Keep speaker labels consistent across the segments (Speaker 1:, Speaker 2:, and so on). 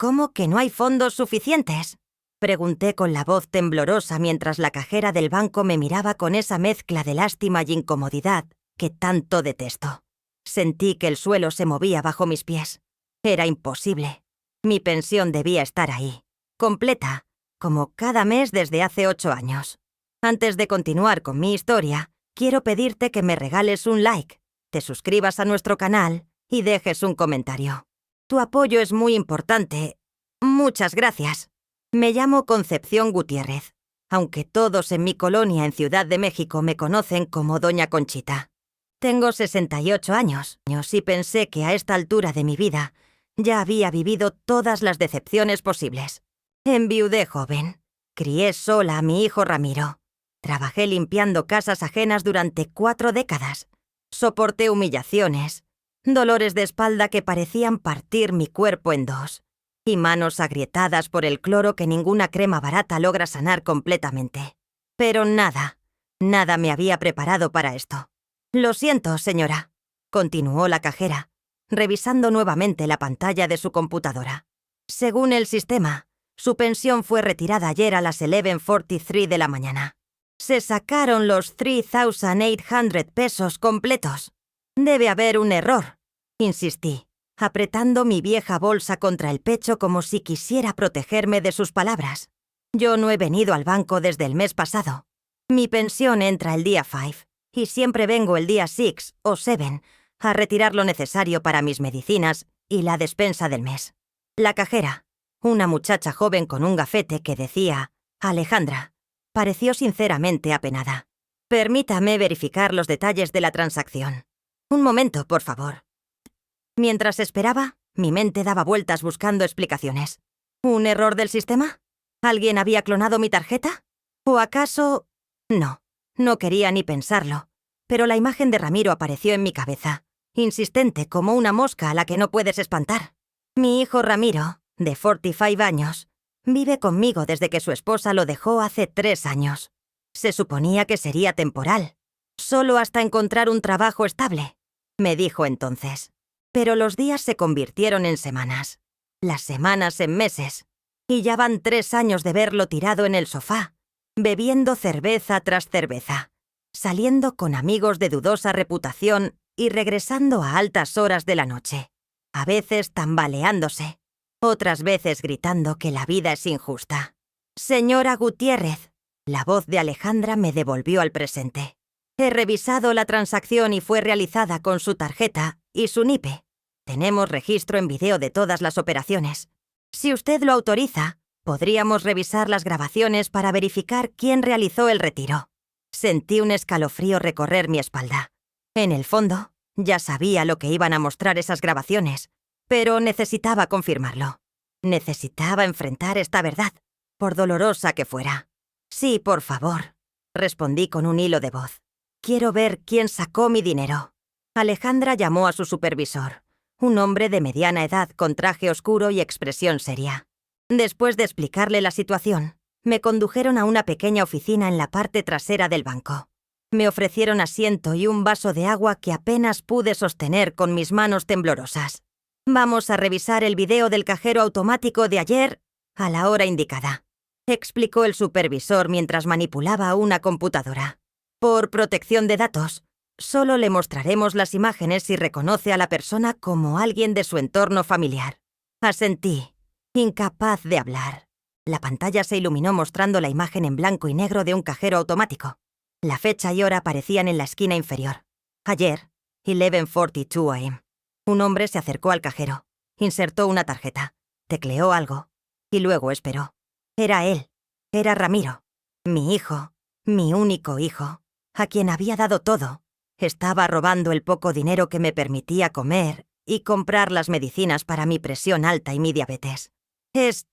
Speaker 1: ¿Cómo que no hay fondos suficientes? Pregunté con la voz temblorosa mientras la cajera del banco me miraba con esa mezcla de lástima y incomodidad que tanto detesto. Sentí que el suelo se movía bajo mis pies. Era imposible. Mi pensión debía estar ahí, completa, como cada mes desde hace 8 años. Antes de continuar con mi historia, quiero pedirte que me regales un like, te suscribas a nuestro canal y dejes un comentario. Tu apoyo es muy importante. Muchas gracias. Me llamo Concepción Gutiérrez, aunque todos en mi colonia en Ciudad de México me conocen como Doña Conchita. Tengo 68 años y pensé que a esta altura de mi vida ya había vivido todas las decepciones posibles. Enviudé joven. Crié sola a mi hijo Ramiro. Trabajé limpiando casas ajenas durante 4 décadas. Soporté humillaciones, dolores de espalda que parecían partir mi cuerpo en dos, y manos agrietadas por el cloro que ninguna crema barata logra sanar completamente. Pero nada me había preparado para esto. Lo siento, señora, continuó la cajera, revisando nuevamente la pantalla de su computadora. Según el sistema, su pensión fue retirada ayer a las 11:43 de la mañana. Se sacaron los 3,800 pesos completos. Debe haber un error, insistí, apretando mi vieja bolsa contra el pecho como si quisiera protegerme de sus palabras. Yo no he venido al banco desde el mes pasado. Mi pensión entra el día 5 y siempre vengo el día 6 o 7 a retirar lo necesario para mis medicinas y la despensa del mes. La cajera, una muchacha joven con un gafete que decía Alejandra, pareció sinceramente apenada. Permítame verificar los detalles de la transacción. Un momento, por favor. Mientras esperaba, mi mente daba vueltas buscando explicaciones. ¿Un error del sistema? ¿Alguien había clonado mi tarjeta? ¿O acaso...? No quería ni pensarlo. Pero la imagen de Ramiro apareció en mi cabeza, insistente como una mosca a la que no puedes espantar. Mi hijo Ramiro, de 45 años, vive conmigo desde que su esposa lo dejó hace 3 años. Se suponía que sería temporal, solo hasta encontrar un trabajo estable, me dijo entonces. Pero los días se convirtieron en semanas, las semanas en meses, y ya van 3 años de verlo tirado en el sofá, bebiendo cerveza tras cerveza, saliendo con amigos de dudosa reputación y regresando a altas horas de la noche, a veces tambaleándose, otras veces gritando que la vida es injusta. Señora Gutiérrez, la voz de Alejandra me devolvió al presente. He revisado la transacción y fue realizada con su tarjeta y su NIPE. Tenemos registro en video de todas las operaciones. Si usted lo autoriza, podríamos revisar las grabaciones para verificar quién realizó el retiro. Sentí un escalofrío recorrer mi espalda. En el fondo, ya sabía lo que iban a mostrar esas grabaciones, pero necesitaba confirmarlo. Necesitaba enfrentar esta verdad, por dolorosa que fuera. Sí, por favor, respondí con un hilo de voz. Quiero ver quién sacó mi dinero. Alejandra llamó a su supervisor, un hombre de mediana edad con traje oscuro y expresión seria. Después de explicarle la situación, me condujeron a una pequeña oficina en la parte trasera del banco. Me ofrecieron asiento y un vaso de agua que apenas pude sostener con mis manos temblorosas. Vamos a revisar el video del cajero automático de ayer a la hora indicada, explicó el supervisor mientras manipulaba una computadora. Por protección de datos, solo le mostraremos las imágenes si reconoce a la persona como alguien de su entorno familiar. Asentí, incapaz de hablar. La pantalla se iluminó mostrando la imagen en blanco y negro de un cajero automático. La fecha y hora aparecían en la esquina inferior. Ayer, 11:42 a.m. Un hombre se acercó al cajero, insertó una tarjeta, tecleó algo y luego esperó. Era él, era Ramiro, mi hijo, mi único hijo, a quien había dado todo. Estaba robando el poco dinero que me permitía comer y comprar las medicinas para mi presión alta y mi diabetes. Es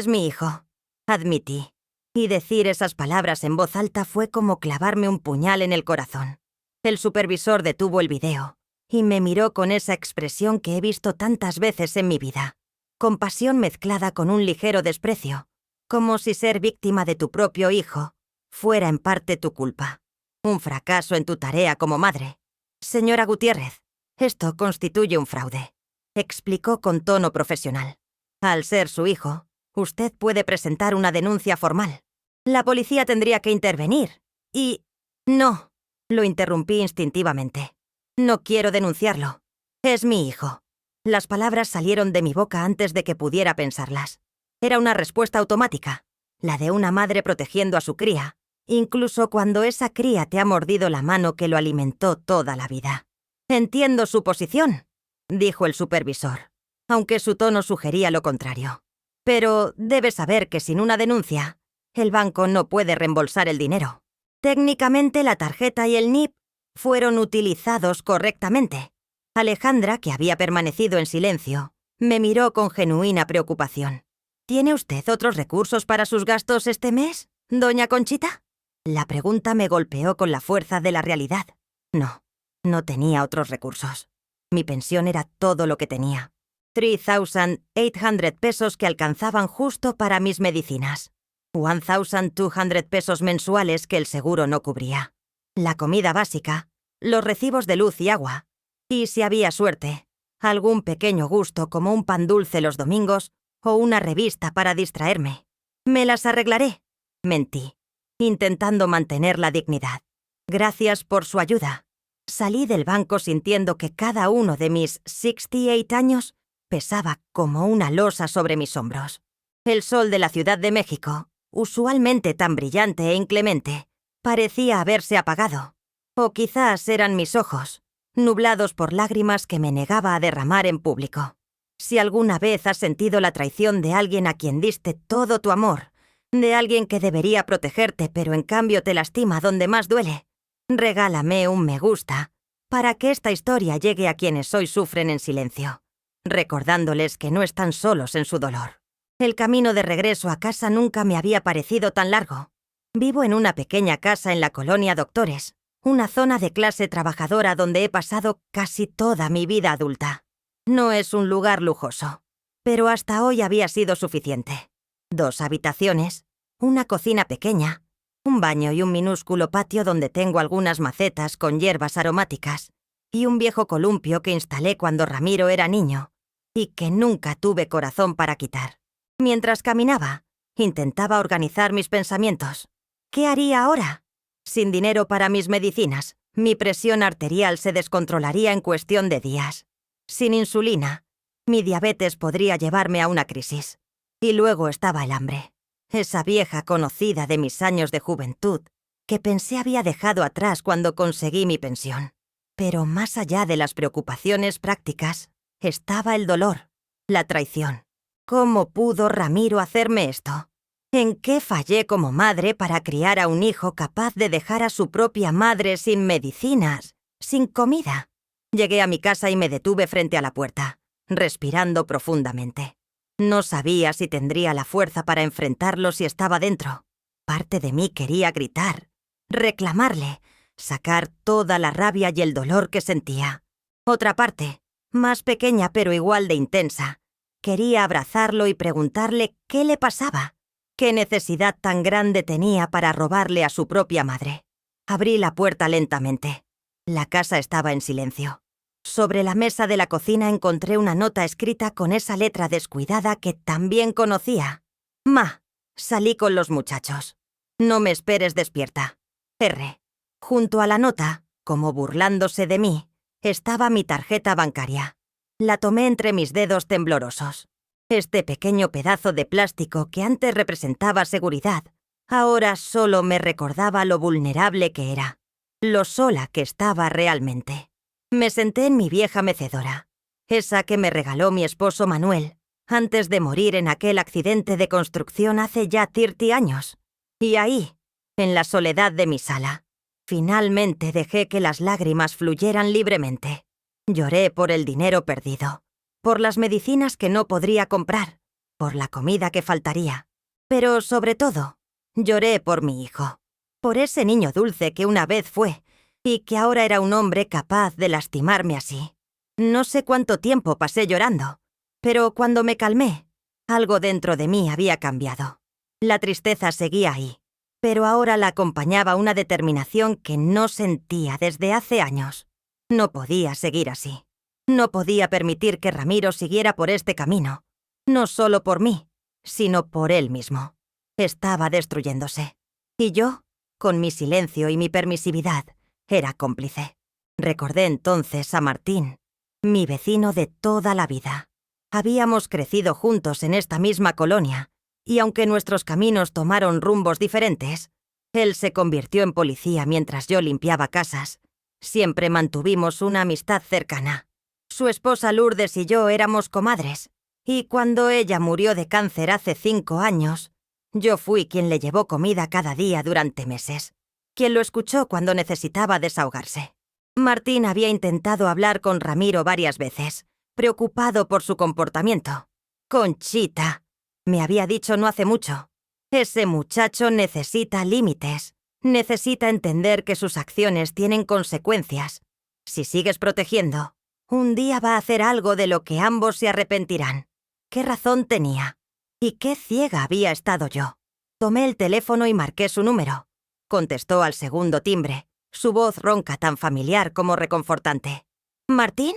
Speaker 1: mi hijo, admití. Y decir esas palabras en voz alta fue como clavarme un puñal en el corazón. El supervisor detuvo el video y me miró con esa expresión que he visto tantas veces en mi vida. Compasión mezclada con un ligero desprecio, como si ser víctima de tu propio hijo fuera en parte tu culpa. Un fracaso en tu tarea como madre. Señora Gutiérrez, esto constituye un fraude, explicó con tono profesional. Al ser su hijo, usted puede presentar una denuncia formal. La policía tendría que intervenir. Y... No, lo interrumpí instintivamente. No quiero denunciarlo. Es mi hijo. Las palabras salieron de mi boca antes de que pudiera pensarlas. Era una respuesta automática, la de una madre protegiendo a su cría, incluso cuando esa cría te ha mordido la mano que lo alimentó toda la vida. Entiendo su posición, dijo el supervisor, aunque su tono sugería lo contrario. Pero debe saber que sin una denuncia, el banco no puede reembolsar el dinero. Técnicamente la tarjeta y el NIP fueron utilizados correctamente. Alejandra, que había permanecido en silencio, me miró con genuina preocupación. ¿Tiene usted otros recursos para sus gastos este mes, doña Conchita? La pregunta me golpeó con la fuerza de la realidad. No, no tenía otros recursos. Mi pensión era todo lo que tenía. 3,800 pesos que alcanzaban justo para mis medicinas. 1,200 pesos mensuales que el seguro no cubría. La comida básica, los recibos de luz y agua. Y si había suerte, algún pequeño gusto como un pan dulce los domingos o una revista para distraerme. Me las arreglaré, mentí, intentando mantener la dignidad. Gracias por su ayuda. Salí del banco sintiendo que cada uno de mis 68 años pesaba como una losa sobre mis hombros. El sol de la Ciudad de México, usualmente tan brillante e inclemente, parecía haberse apagado. O quizás eran mis ojos, nublados por lágrimas que me negaba a derramar en público. Si alguna vez has sentido la traición de alguien a quien diste todo tu amor, de alguien que debería protegerte pero en cambio te lastima donde más duele, regálame un me gusta para que esta historia llegue a quienes hoy sufren en silencio, recordándoles que no están solos en su dolor. El camino de regreso a casa nunca me había parecido tan largo. Vivo en una pequeña casa en la colonia Doctores, una zona de clase trabajadora donde he pasado casi toda mi vida adulta. No es un lugar lujoso, pero hasta hoy había sido suficiente. 2 habitaciones, una cocina pequeña, un baño y un minúsculo patio donde tengo algunas macetas con hierbas aromáticas y un viejo columpio que instalé cuando Ramiro era niño y que nunca tuve corazón para quitar. Mientras caminaba, intentaba organizar mis pensamientos. ¿Qué haría ahora? Sin dinero para mis medicinas, mi presión arterial se descontrolaría en cuestión de días. Sin insulina, mi diabetes podría llevarme a una crisis. Y luego estaba el hambre, esa vieja conocida de mis años de juventud, que pensé había dejado atrás cuando conseguí mi pensión. Pero más allá de las preocupaciones prácticas, estaba el dolor, la traición. ¿Cómo pudo Ramiro hacerme esto? ¿En qué fallé como madre para criar a un hijo capaz de dejar a su propia madre sin medicinas, sin comida? Llegué a mi casa y me detuve frente a la puerta, respirando profundamente. No sabía si tendría la fuerza para enfrentarlo si estaba dentro. Parte de mí quería gritar, reclamarle, sacar toda la rabia y el dolor que sentía. Otra parte, más pequeña pero igual de intensa, quería abrazarlo y preguntarle qué le pasaba. ¿Qué necesidad tan grande tenía para robarle a su propia madre? Abrí la puerta lentamente. La casa estaba en silencio. Sobre la mesa de la cocina encontré una nota escrita con esa letra descuidada que también conocía. Ma, salí con los muchachos. No me esperes despierta. R. Junto a la nota, como burlándose de mí, estaba mi tarjeta bancaria. La tomé entre mis dedos temblorosos. Este pequeño pedazo de plástico que antes representaba seguridad, ahora solo me recordaba lo vulnerable que era, lo sola que estaba realmente. Me senté en mi vieja mecedora, esa que me regaló mi esposo Manuel, antes de morir en aquel accidente de construcción hace ya 30 años. Y ahí, en la soledad de mi sala, finalmente dejé que las lágrimas fluyeran libremente. Lloré por el dinero perdido, por las medicinas que no podría comprar, por la comida que faltaría. Pero, sobre todo, lloré por mi hijo, por ese niño dulce que una vez fue y que ahora era un hombre capaz de lastimarme así. No sé cuánto tiempo pasé llorando, pero cuando me calmé, algo dentro de mí había cambiado. La tristeza seguía ahí, pero ahora la acompañaba una determinación que no sentía desde hace años. No podía seguir así. No podía permitir que Ramiro siguiera por este camino. No solo por mí, sino por él mismo. Estaba destruyéndose. Y yo, con mi silencio y mi permisividad, era cómplice. Recordé entonces a Martín, mi vecino de toda la vida. Habíamos crecido juntos en esta misma colonia, y aunque nuestros caminos tomaron rumbos diferentes, él se convirtió en policía mientras yo limpiaba casas. Siempre mantuvimos una amistad cercana. Su esposa Lourdes y yo éramos comadres, y cuando ella murió de cáncer hace 5 años, yo fui quien le llevó comida cada día durante meses, quien lo escuchó cuando necesitaba desahogarse. Martín había intentado hablar con Ramiro varias veces, preocupado por su comportamiento. «Conchita», me había dicho no hace mucho, «ese muchacho necesita límites. Necesita entender que sus acciones tienen consecuencias. Si sigues protegiendo, un día va a hacer algo de lo que ambos se arrepentirán». ¿Qué razón tenía? ¿Y qué ciega había estado yo? Tomé el teléfono y marqué su número. Contestó al segundo timbre, su voz ronca tan familiar como reconfortante. «¿Martín?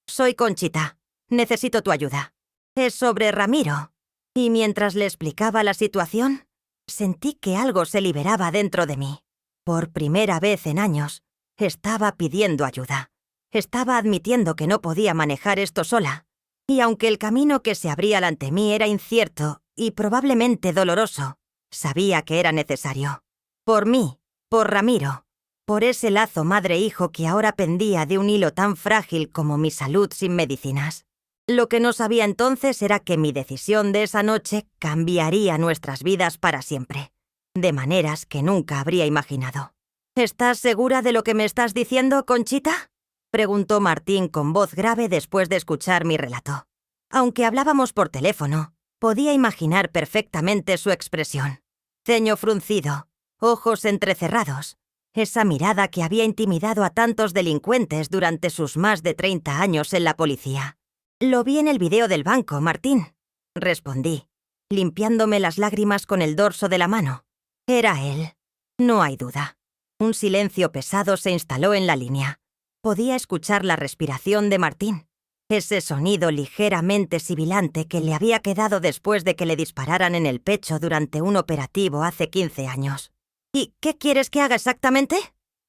Speaker 1: Soy Conchita. Necesito tu ayuda. Es sobre Ramiro». Y mientras le explicaba la situación, sentí que algo se liberaba dentro de mí. Por primera vez en años, estaba pidiendo ayuda. Estaba admitiendo que no podía manejar esto sola. Y aunque el camino que se abría ante mí era incierto y probablemente doloroso, sabía que era necesario. Por mí, por Ramiro, por ese lazo madre-hijo que ahora pendía de un hilo tan frágil como mi salud sin medicinas. Lo que no sabía entonces era que mi decisión de esa noche cambiaría nuestras vidas para siempre, de maneras que nunca habría imaginado. «¿Estás segura de lo que me estás diciendo, Conchita?», preguntó Martín con voz grave después de escuchar mi relato. Aunque hablábamos por teléfono, podía imaginar perfectamente su expresión. Ceño fruncido, ojos entrecerrados, esa mirada que había intimidado a tantos delincuentes durante sus más de 30 años en la policía. «Lo vi en el video del banco, Martín», respondí, limpiándome las lágrimas con el dorso de la mano. Era él, no hay duda. Un silencio pesado se instaló en la línea. Podía escuchar la respiración de Martín, ese sonido ligeramente sibilante que le había quedado después de que le dispararan en el pecho durante un operativo hace 15 años. «¿Y qué quieres que haga exactamente?»,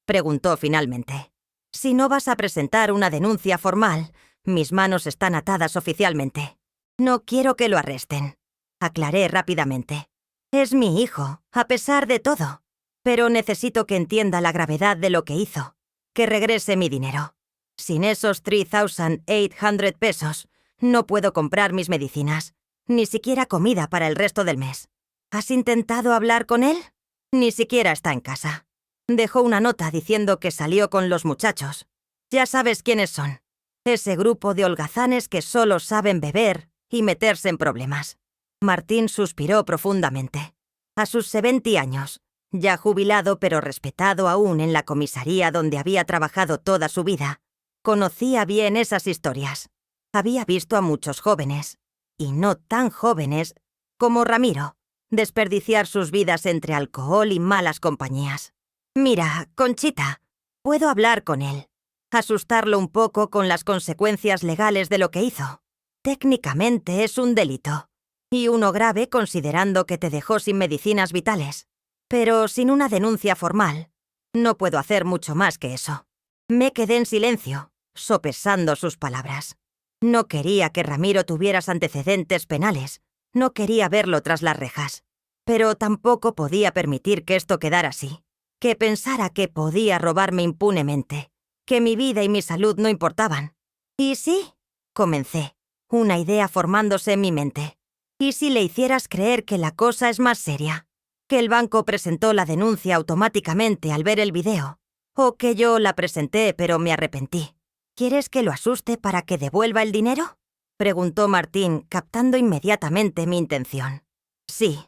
Speaker 1: preguntó finalmente. «Si no vas a presentar una denuncia formal, mis manos están atadas oficialmente. No quiero que lo arresten», aclaré rápidamente. «Es mi hijo, a pesar de todo. Pero necesito que entienda la gravedad de lo que hizo. Que regrese mi dinero. Sin esos 3,800 pesos, no puedo comprar mis medicinas, ni siquiera comida para el resto del mes. ¿Has intentado hablar con él? Ni siquiera está en casa. Dejó una nota diciendo que salió con los muchachos. Ya sabes quiénes son. Ese grupo de holgazanes que solo saben beber y meterse en problemas». Martín suspiró profundamente. A sus 70 años, ya jubilado pero respetado aún en la comisaría donde había trabajado toda su vida, conocía bien esas historias. Había visto a muchos jóvenes, y no tan jóvenes, como Ramiro, desperdiciar sus vidas entre alcohol y malas compañías. «Mira, Conchita, puedo hablar con él, asustarlo un poco con las consecuencias legales de lo que hizo. Técnicamente es un delito, y uno grave considerando que te dejó sin medicinas vitales. Pero sin una denuncia formal, no puedo hacer mucho más que eso». Me quedé en silencio, sopesando sus palabras. No quería que Ramiro tuviera antecedentes penales, no quería verlo tras las rejas. Pero tampoco podía permitir que esto quedara así, que pensara que podía robarme impunemente, que mi vida y mi salud no importaban. «¿Y sí?», comencé, una idea formándose en mi mente. «¿Y si le hicieras creer que la cosa es más seria? Que el banco presentó la denuncia automáticamente al ver el video, o que yo la presenté pero me arrepentí. ¿Quieres que lo asuste para que devuelva el dinero?», preguntó Martín, captando inmediatamente mi intención. «Sí,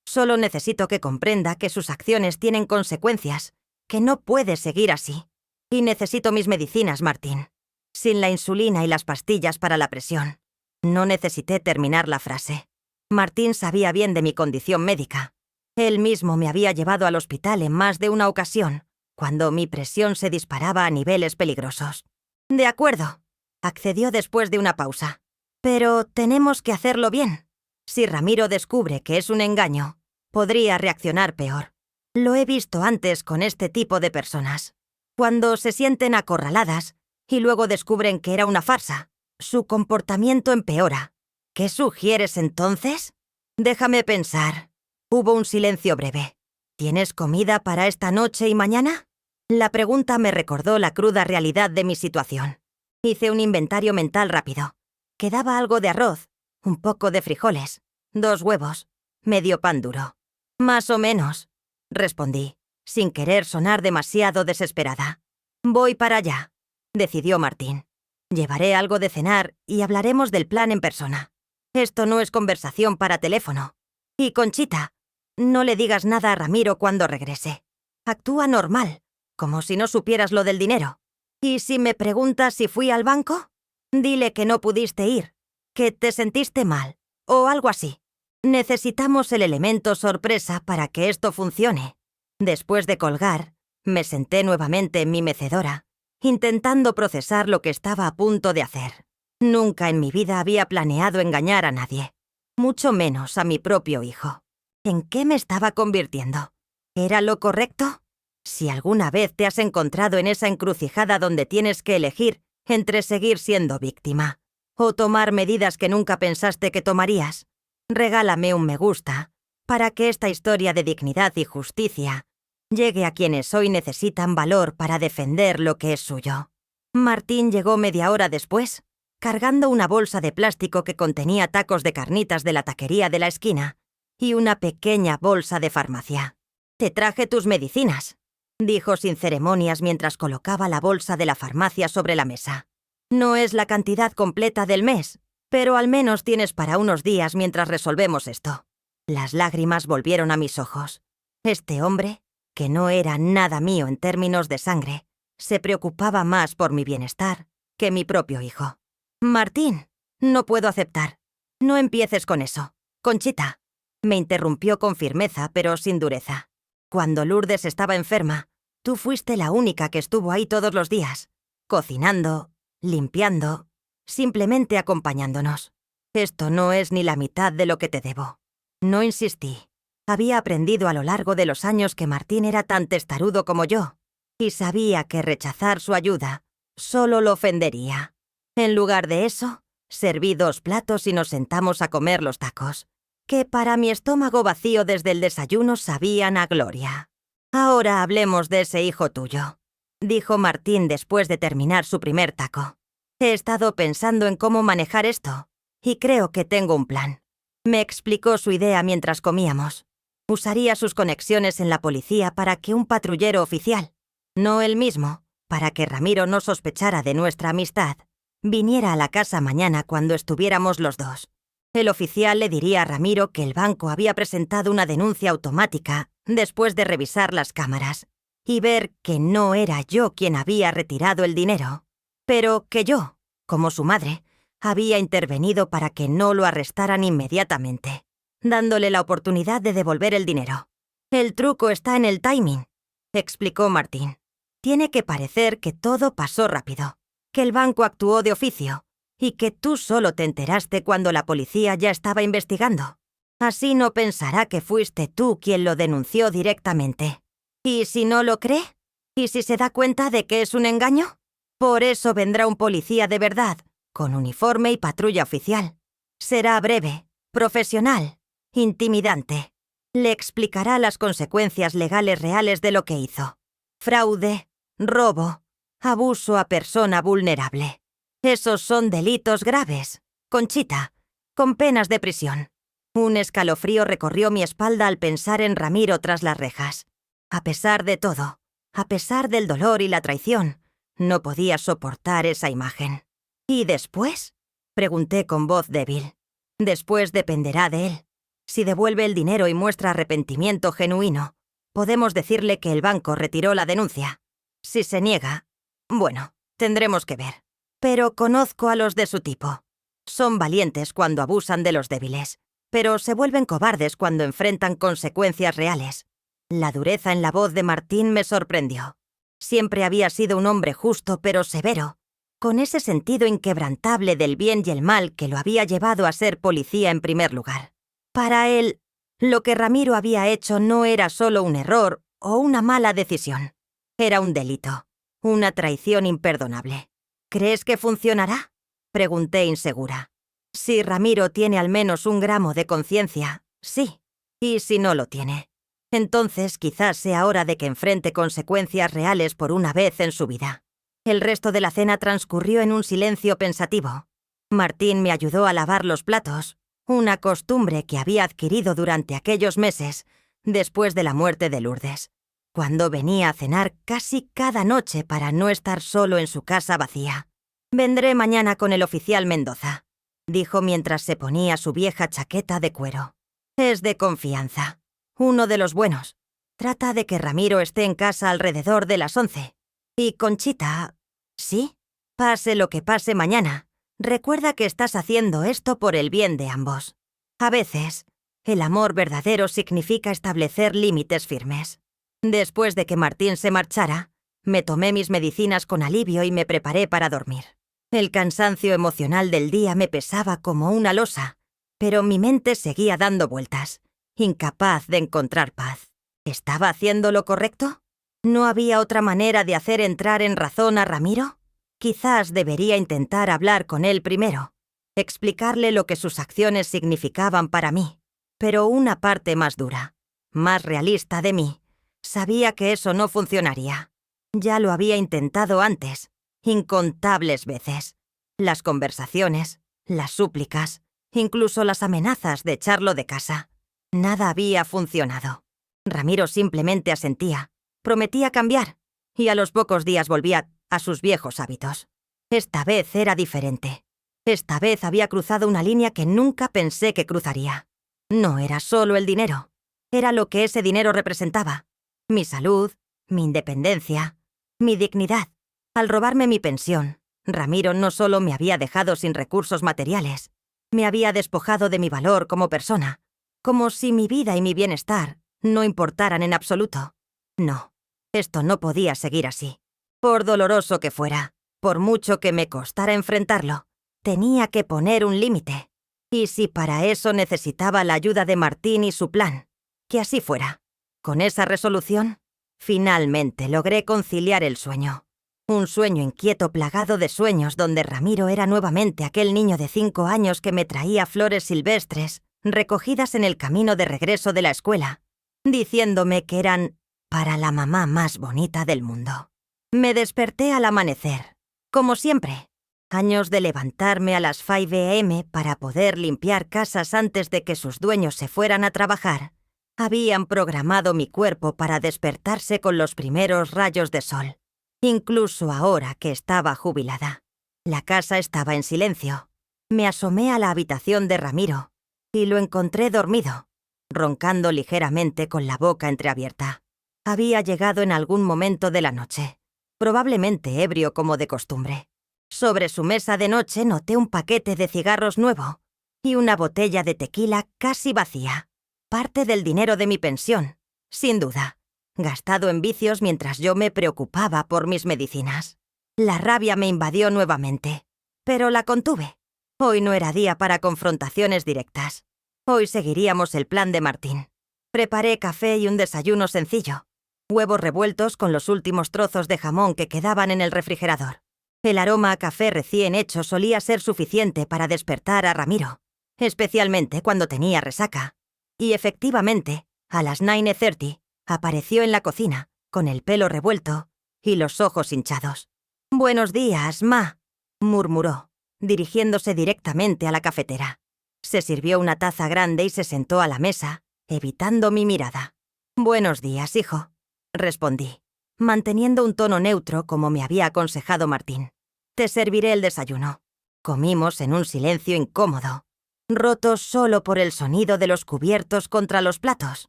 Speaker 1: solo necesito que comprenda que sus acciones tienen consecuencias, que no puede seguir así. Y necesito mis medicinas, Martín. Sin la insulina y las pastillas para la presión». No necesité terminar la frase. Martín sabía bien de mi condición médica. Él mismo me había llevado al hospital en más de una ocasión, cuando mi presión se disparaba a niveles peligrosos. «De acuerdo», accedió después de una pausa. Pero tenemos que hacerlo bien. Si Ramiro descubre que es un engaño, podría reaccionar peor. Lo he visto antes con este tipo de personas. Cuando se sienten acorraladas y luego descubren que era una farsa, su comportamiento empeora. ¿Qué sugieres entonces? Déjame pensar. Hubo un silencio breve. ¿Tienes comida para esta noche y mañana? La pregunta me recordó la cruda realidad de mi situación. Hice un inventario mental rápido. Quedaba algo de arroz, un poco de frijoles, 2 huevos, medio pan duro. Más o menos, respondí, sin querer sonar demasiado desesperada. Voy para allá, decidió Martín. Llevaré algo de cenar y hablaremos del plan en persona. Esto no es conversación para teléfono. Y Conchita, no le digas nada a Ramiro cuando regrese. Actúa normal, como si no supieras lo del dinero. Y si me preguntas si fui al banco, dile que no pudiste ir, que te sentiste mal, o algo así. Necesitamos el elemento sorpresa para que esto funcione. Después de colgar, me senté nuevamente en mi mecedora, intentando procesar lo que estaba a punto de hacer. Nunca en mi vida había planeado engañar a nadie, mucho menos a mi propio hijo. ¿En qué me estaba convirtiendo? ¿Era lo correcto? Si alguna vez te has encontrado en esa encrucijada donde tienes que elegir entre seguir siendo víctima o tomar medidas que nunca pensaste que tomarías, regálame un me gusta para que esta historia de dignidad y justicia llegue a quienes hoy necesitan valor para defender lo que es suyo. Martín llegó media hora después, cargando una bolsa de plástico que contenía tacos de carnitas de la taquería de la esquina y una pequeña bolsa de farmacia. «Te traje tus medicinas», dijo sin ceremonias mientras colocaba la bolsa de la farmacia sobre la mesa. «No es la cantidad completa del mes, pero al menos tienes para unos días mientras resolvemos esto». Las lágrimas volvieron a mis ojos. Este hombre, que no era nada mío en términos de sangre, se preocupaba más por mi bienestar que mi propio hijo. «Martín, no puedo aceptar. No empieces con eso. Conchita», me interrumpió con firmeza pero sin dureza. «Cuando Lourdes estaba enferma, tú fuiste la única que estuvo ahí todos los días, cocinando, limpiando, simplemente acompañándonos. Esto no es ni la mitad de lo que te debo». No insistí. Había aprendido a lo largo de los años que Martín era tan testarudo como yo, y sabía que rechazar su ayuda solo lo ofendería. En lugar de eso, serví 2 platos y nos sentamos a comer los tacos, que para mi estómago vacío desde el desayuno sabían a gloria. «Ahora hablemos de ese hijo tuyo», dijo Martín después de terminar su primer taco. «He estado pensando en cómo manejar esto, y creo que tengo un plan». Me explicó su idea mientras comíamos. Usaría sus conexiones en la policía para que un patrullero oficial, no él mismo, para que Ramiro no sospechara de nuestra amistad, viniera a la casa mañana cuando estuviéramos los dos. El oficial le diría a Ramiro que el banco había presentado una denuncia automática después de revisar las cámaras y ver que no era yo quien había retirado el dinero, pero que yo, como su madre, había intervenido para que no lo arrestaran inmediatamente, dándole la oportunidad de devolver el dinero. «El truco está en el timing», explicó Martín. «Tiene que parecer que todo pasó rápido, que el banco actuó de oficio y que tú solo te enteraste cuando la policía ya estaba investigando. Así no pensará que fuiste tú quien lo denunció directamente. ¿Y si no lo cree? ¿Y si se da cuenta de que es un engaño? Por eso vendrá un policía de verdad, con uniforme y patrulla oficial. Será breve, profesional, intimidante. Le explicará las consecuencias legales reales de lo que hizo. Fraude, robo, abuso a persona vulnerable. Esos son delitos graves, Conchita, con penas de prisión». Un escalofrío recorrió mi espalda al pensar en Ramiro tras las rejas. A pesar de todo, a pesar del dolor y la traición, no podía soportar esa imagen. «¿Y después?», pregunté con voz débil. «Después dependerá de él. Si devuelve el dinero y muestra arrepentimiento genuino, podemos decirle que el banco retiró la denuncia. Si se niega, bueno, tendremos que ver. Pero conozco a los de su tipo. Son valientes cuando abusan de los débiles, pero se vuelven cobardes cuando enfrentan consecuencias reales». La dureza en la voz de Martín me sorprendió. Siempre había sido un hombre justo pero severo, con ese sentido inquebrantable del bien y el mal que lo había llevado a ser policía en primer lugar. Para él, lo que Ramiro había hecho no era solo un error o una mala decisión. Era un delito, una traición imperdonable. ¿Crees que funcionará?, pregunté insegura. Si Ramiro tiene al menos 1 gramo de conciencia, sí. Y si no lo tiene, entonces quizás sea hora de que enfrente consecuencias reales por una vez en su vida. El resto de la cena transcurrió en un silencio pensativo. Martín me ayudó a lavar los platos, una costumbre que había adquirido durante aquellos meses después de la muerte de Lourdes, cuando venía a cenar casi cada noche para no estar solo en su casa vacía. «Vendré mañana con el oficial Mendoza», dijo mientras se ponía su vieja chaqueta de cuero. «Es de confianza. Uno de los buenos. Trata de que Ramiro esté en casa alrededor de las 11. Y Conchita, ¿sí? Pase lo que pase mañana, recuerda que estás haciendo esto por el bien de ambos. A veces, el amor verdadero significa establecer límites firmes». Después de que Martín se marchara, me tomé mis medicinas con alivio y me preparé para dormir. El cansancio emocional del día me pesaba como una losa, pero mi mente seguía dando vueltas, incapaz de encontrar paz. ¿Estaba haciendo lo correcto? ¿No había otra manera de hacer entrar en razón a Ramiro? Quizás debería intentar hablar con él primero, explicarle lo que sus acciones significaban para mí. Pero una parte más dura, más realista de mí, sabía que eso no funcionaría. Ya lo había intentado antes, incontables veces. Las conversaciones, las súplicas, incluso las amenazas de echarlo de casa. Nada había funcionado. Ramiro simplemente asentía, prometía cambiar, y a los pocos días volvía a sus viejos hábitos. Esta vez era diferente. Esta vez había cruzado una línea que nunca pensé que cruzaría. No era solo el dinero, era lo que ese dinero representaba. Mi salud, mi independencia, mi dignidad. Al robarme mi pensión, Ramiro no solo me había dejado sin recursos materiales, me había despojado de mi valor como persona, como si mi vida y mi bienestar no importaran en absoluto. No, esto no podía seguir así. Por doloroso que fuera, por mucho que me costara enfrentarlo, tenía que poner un límite. Y si para eso necesitaba la ayuda de Martín y su plan, que así fuera. Con esa resolución, finalmente logré conciliar el sueño. Un sueño inquieto plagado de sueños donde Ramiro era nuevamente aquel niño de 5 años que me traía flores silvestres recogidas en el camino de regreso de la escuela, diciéndome que eran para la mamá más bonita del mundo. Me desperté al amanecer, como siempre. Años de levantarme a las 5 a.m. para poder limpiar casas antes de que sus dueños se fueran a trabajar, habían programado mi cuerpo para despertarse con los primeros rayos de sol. Incluso ahora que estaba jubilada. La casa estaba en silencio. Me asomé a la habitación de Ramiro y lo encontré dormido, roncando ligeramente con la boca entreabierta. Había llegado en algún momento de la noche, probablemente ebrio como de costumbre. Sobre su mesa de noche noté un paquete de cigarros nuevo y una botella de tequila casi vacía. Parte del dinero de mi pensión, sin duda, gastado en vicios mientras yo me preocupaba por mis medicinas. La rabia me invadió nuevamente, pero la contuve. Hoy no era día para confrontaciones directas. Hoy seguiríamos el plan de Martín. Preparé café y un desayuno sencillo. Huevos revueltos con los últimos trozos de jamón que quedaban en el refrigerador. El aroma a café recién hecho solía ser suficiente para despertar a Ramiro, especialmente cuando tenía resaca. Y efectivamente, a las 9:30, apareció en la cocina, con el pelo revuelto y los ojos hinchados. «Buenos días, ma», murmuró, dirigiéndose directamente a la cafetera. Se sirvió una taza grande y se sentó a la mesa, evitando mi mirada. «Buenos días, hijo», respondí, manteniendo un tono neutro como me había aconsejado Martín. «Te serviré el desayuno». Comimos en un silencio incómodo, roto solo por el sonido de los cubiertos contra los platos.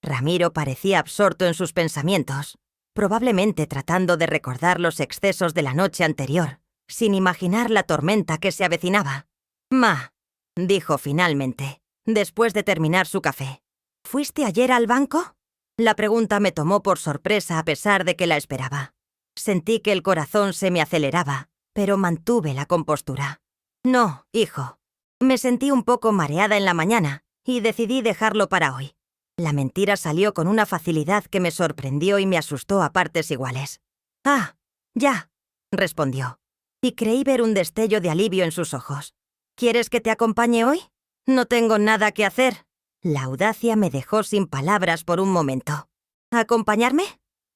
Speaker 1: Ramiro parecía absorto en sus pensamientos, probablemente tratando de recordar los excesos de la noche anterior, sin imaginar la tormenta que se avecinaba. «Ma», dijo finalmente, después de terminar su café. «¿Fuiste ayer al banco?» La pregunta me tomó por sorpresa a pesar de que la esperaba. Sentí que el corazón se me aceleraba, pero mantuve la compostura. No, hijo. Me sentí un poco mareada en la mañana y decidí dejarlo para hoy. La mentira salió con una facilidad que me sorprendió y me asustó a partes iguales. Ah, ya, respondió, y creí ver un destello de alivio en sus ojos. ¿Quieres que te acompañe hoy? No tengo nada que hacer. La audacia me dejó sin palabras por un momento. ¿Acompañarme?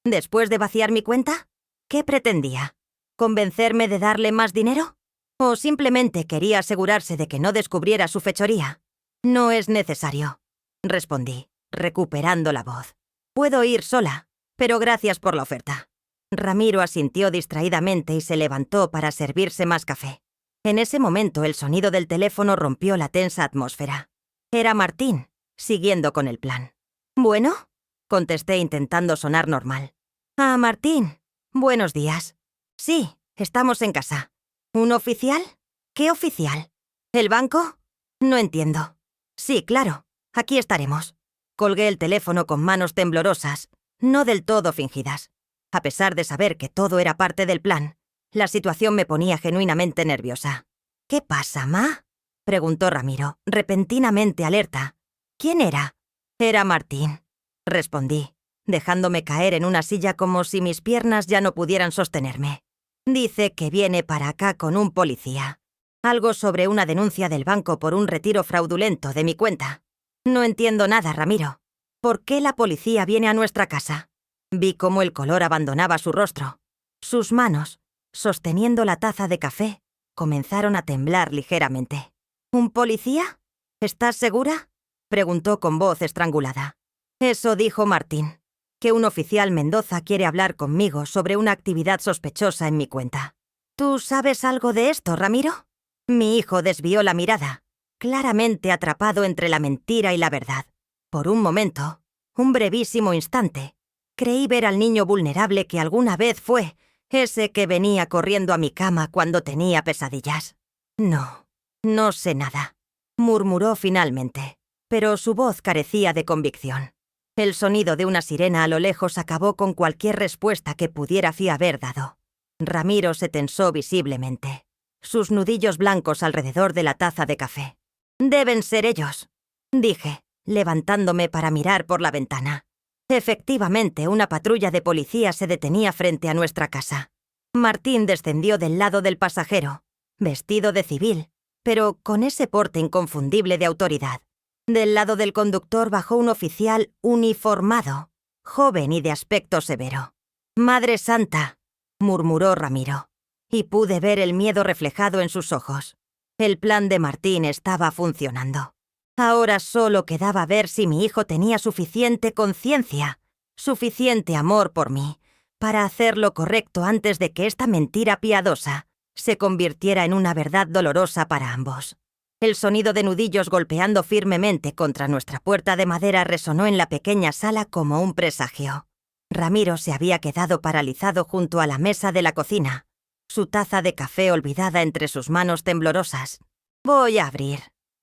Speaker 1: ¿Después de vaciar mi cuenta? ¿Qué pretendía? ¿Convencerme de darle más dinero? ¿O simplemente quería asegurarse de que no descubriera su fechoría? No es necesario, respondí, recuperando la voz. Puedo ir sola, pero gracias por la oferta. Ramiro asintió distraídamente y se levantó para servirse más café. En ese momento el sonido del teléfono rompió la tensa atmósfera. Era Martín, siguiendo con el plan. ¿Bueno?, contesté intentando sonar normal. Ah, Martín. Buenos días. Sí, estamos en casa. ¿Un oficial? ¿Qué oficial? ¿El banco? No entiendo. Sí, claro. Aquí estaremos. Colgué el teléfono con manos temblorosas, no del todo fingidas. A pesar de saber que todo era parte del plan, la situación me ponía genuinamente nerviosa. ¿Qué pasa, ma?, preguntó Ramiro, repentinamente alerta. ¿Quién era? Era Martín, respondí, dejándome caer en una silla como si mis piernas ya no pudieran sostenerme. Dice que viene para acá con un policía. Algo sobre una denuncia del banco por un retiro fraudulento de mi cuenta. No entiendo nada, Ramiro. ¿Por qué la policía viene a nuestra casa? Vi cómo el color abandonaba su rostro. Sus manos, sosteniendo la taza de café, comenzaron a temblar ligeramente. ¿Un policía? ¿Estás segura?, preguntó con voz estrangulada. Eso dijo Martín, que un oficial Mendoza quiere hablar conmigo sobre una actividad sospechosa en mi cuenta. ¿Tú sabes algo de esto, Ramiro? Mi hijo desvió la mirada, claramente atrapado entre la mentira y la verdad. Por un momento, un brevísimo instante, creí ver al niño vulnerable que alguna vez fue, ese que venía corriendo a mi cama cuando tenía pesadillas. No sé nada, murmuró finalmente, pero su voz carecía de convicción. El sonido de una sirena a lo lejos acabó con cualquier respuesta que pudiera haber dado. Ramiro se tensó visiblemente, sus nudillos blancos alrededor de la taza de café. «Deben ser ellos», dije, levantándome para mirar por la ventana. Efectivamente, una patrulla de policía se detenía frente a nuestra casa. Martín descendió del lado del pasajero, vestido de civil, pero con ese porte inconfundible de autoridad. Del lado del conductor bajó un oficial uniformado, joven y de aspecto severo. «Madre Santa», murmuró Ramiro, y pude ver el miedo reflejado en sus ojos. El plan de Martín estaba funcionando. Ahora solo quedaba ver si mi hijo tenía suficiente conciencia, suficiente amor por mí, para hacer lo correcto antes de que esta mentira piadosa se convirtiera en una verdad dolorosa para ambos. El sonido de nudillos golpeando firmemente contra nuestra puerta de madera resonó en la pequeña sala como un presagio. Ramiro se había quedado paralizado junto a la mesa de la cocina, su taza de café olvidada entre sus manos temblorosas. «Voy a abrir»,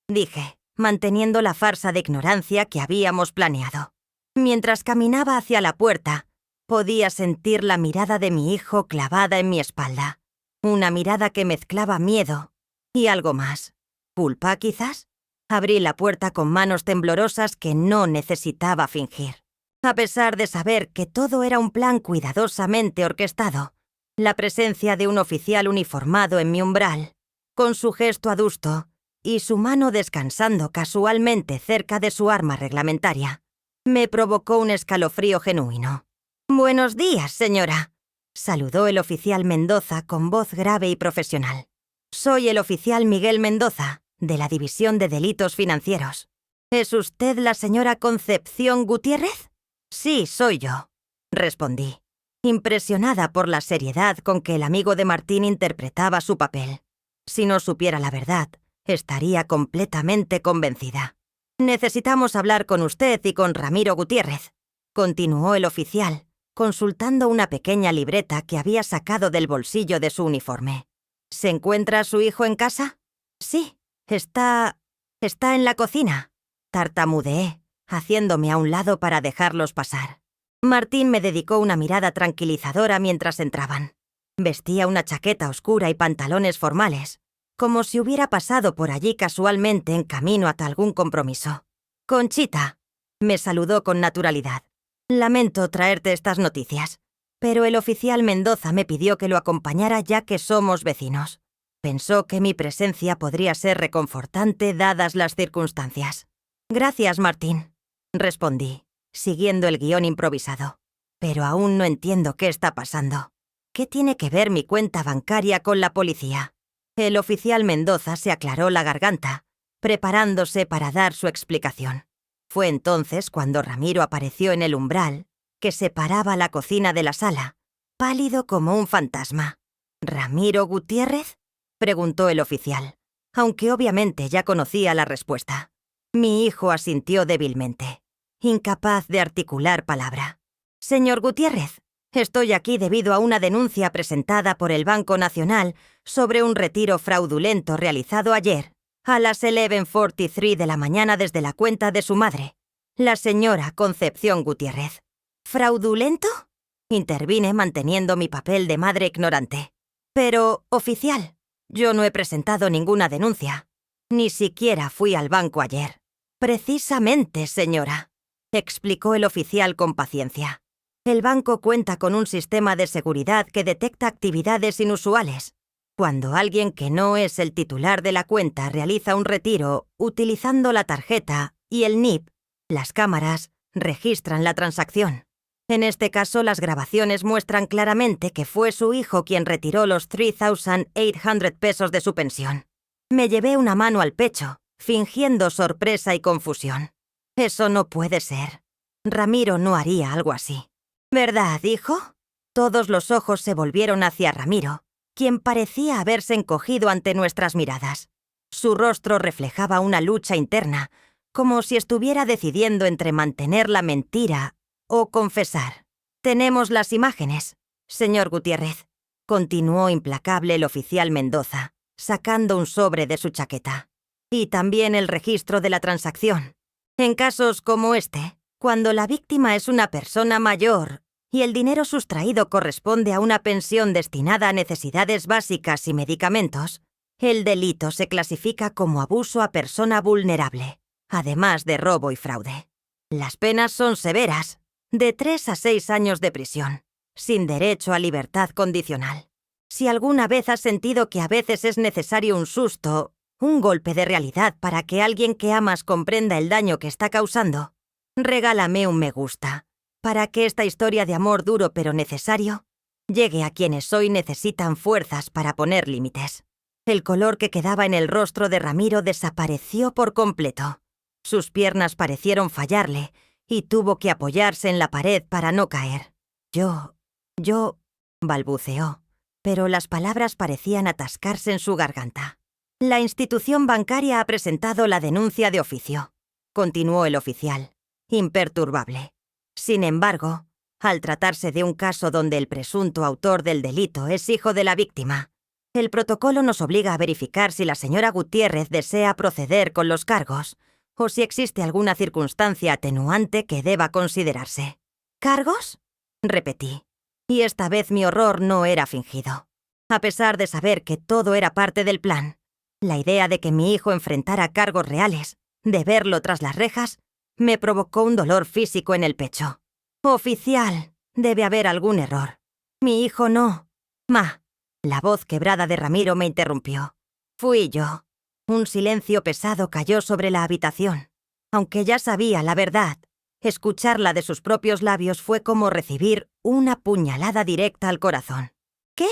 Speaker 1: dije, manteniendo la farsa de ignorancia que habíamos planeado. Mientras caminaba hacia la puerta, podía sentir la mirada de mi hijo clavada en mi espalda. Una mirada que mezclaba miedo y algo más. ¿Culpa, quizás? Abrí la puerta con manos temblorosas que no necesitaba fingir. A pesar de saber que todo era un plan cuidadosamente orquestado, la presencia de un oficial uniformado en mi umbral, con su gesto adusto y su mano descansando casualmente cerca de su arma reglamentaria, me provocó un escalofrío genuino. «Buenos días, señora», saludó el oficial Mendoza con voz grave y profesional. «Soy el oficial Miguel Mendoza, de la División de Delitos Financieros. ¿Es usted la señora Concepción Gutiérrez?» «Sí, soy yo», respondí, impresionada por la seriedad con que el amigo de Martín interpretaba su papel. Si no supiera la verdad, estaría completamente convencida. «Necesitamos hablar con usted y con Ramiro Gutiérrez», continuó el oficial, consultando una pequeña libreta que había sacado del bolsillo de su uniforme. «¿Se encuentra su hijo en casa?» «Sí, está en la cocina», tartamudeé, haciéndome a un lado para dejarlos pasar. Martín me dedicó una mirada tranquilizadora mientras entraban. Vestía una chaqueta oscura y pantalones formales, como si hubiera pasado por allí casualmente en camino a algún compromiso. «Conchita», me saludó con naturalidad. «Lamento traerte estas noticias, pero el oficial Mendoza me pidió que lo acompañara ya que somos vecinos. Pensó que mi presencia podría ser reconfortante dadas las circunstancias». «Gracias, Martín», respondí, siguiendo el guión improvisado. «Pero aún no entiendo qué está pasando. ¿Qué tiene que ver mi cuenta bancaria con la policía?» El oficial Mendoza se aclaró la garganta, preparándose para dar su explicación. Fue entonces cuando Ramiro apareció en el umbral que separaba la cocina de la sala, pálido como un fantasma. «¿Ramiro Gutiérrez?», preguntó el oficial, aunque obviamente ya conocía la respuesta. Mi hijo asintió débilmente, incapaz de articular palabra. «Señor Gutiérrez, estoy aquí debido a una denuncia presentada por el Banco Nacional sobre un retiro fraudulento realizado ayer, a las 11:43 de la mañana desde la cuenta de su madre, la señora Concepción Gutiérrez». «¿Fraudulento?», intervine manteniendo mi papel de madre ignorante. «Pero, oficial, yo no he presentado ninguna denuncia. Ni siquiera fui al banco ayer». «Precisamente, señora», explicó el oficial con paciencia. «El banco cuenta con un sistema de seguridad que detecta actividades inusuales. Cuando alguien que no es el titular de la cuenta realiza un retiro utilizando la tarjeta y el NIP, las cámaras registran la transacción. En este caso, las grabaciones muestran claramente que fue su hijo quien retiró los 3,800 pesos de su pensión». Me llevé una mano al pecho, fingiendo sorpresa y confusión. «Eso no puede ser. Ramiro no haría algo así». «¿Verdad, hijo?». Todos los ojos se volvieron hacia Ramiro, quien parecía haberse encogido ante nuestras miradas. Su rostro reflejaba una lucha interna, como si estuviera decidiendo entre mantener la mentira o confesar. «Tenemos las imágenes, señor Gutiérrez», continuó implacable el oficial Mendoza, sacando un sobre de su chaqueta. «Y también el registro de la transacción. En casos como este, cuando la víctima es una persona mayor y el dinero sustraído corresponde a una pensión destinada a necesidades básicas y medicamentos, el delito se clasifica como abuso a persona vulnerable, además de robo y fraude. Las penas son severas, de 3 a 6 años de prisión, sin derecho a libertad condicional. Si alguna vez has sentido que a veces es necesario un susto, un golpe de realidad para que alguien que amas comprenda el daño que está causando, regálame un me gusta, para que esta historia de amor duro pero necesario llegue a quienes hoy necesitan fuerzas para poner límites». El color que quedaba en el rostro de Ramiro desapareció por completo. Sus piernas parecieron fallarle y tuvo que apoyarse en la pared para no caer. Yo, balbuceó, pero las palabras parecían atascarse en su garganta. «La institución bancaria ha presentado la denuncia de oficio», continuó el oficial, imperturbable. «Sin embargo, al tratarse de un caso donde el presunto autor del delito es hijo de la víctima, el protocolo nos obliga a verificar si la señora Gutiérrez desea proceder con los cargos o si existe alguna circunstancia atenuante que deba considerarse». «¿Cargos?», repetí, y esta vez mi horror no era fingido. A pesar de saber que todo era parte del plan, la idea de que mi hijo enfrentara cargos reales, de verlo tras las rejas, me provocó un dolor físico en el pecho. «Oficial, debe haber algún error. Mi hijo no». «Ma», la voz quebrada de Ramiro me interrumpió. «Fui yo». Un silencio pesado cayó sobre la habitación. Aunque ya sabía la verdad, escucharla de sus propios labios fue como recibir una puñalada directa al corazón. «¿Qué?»,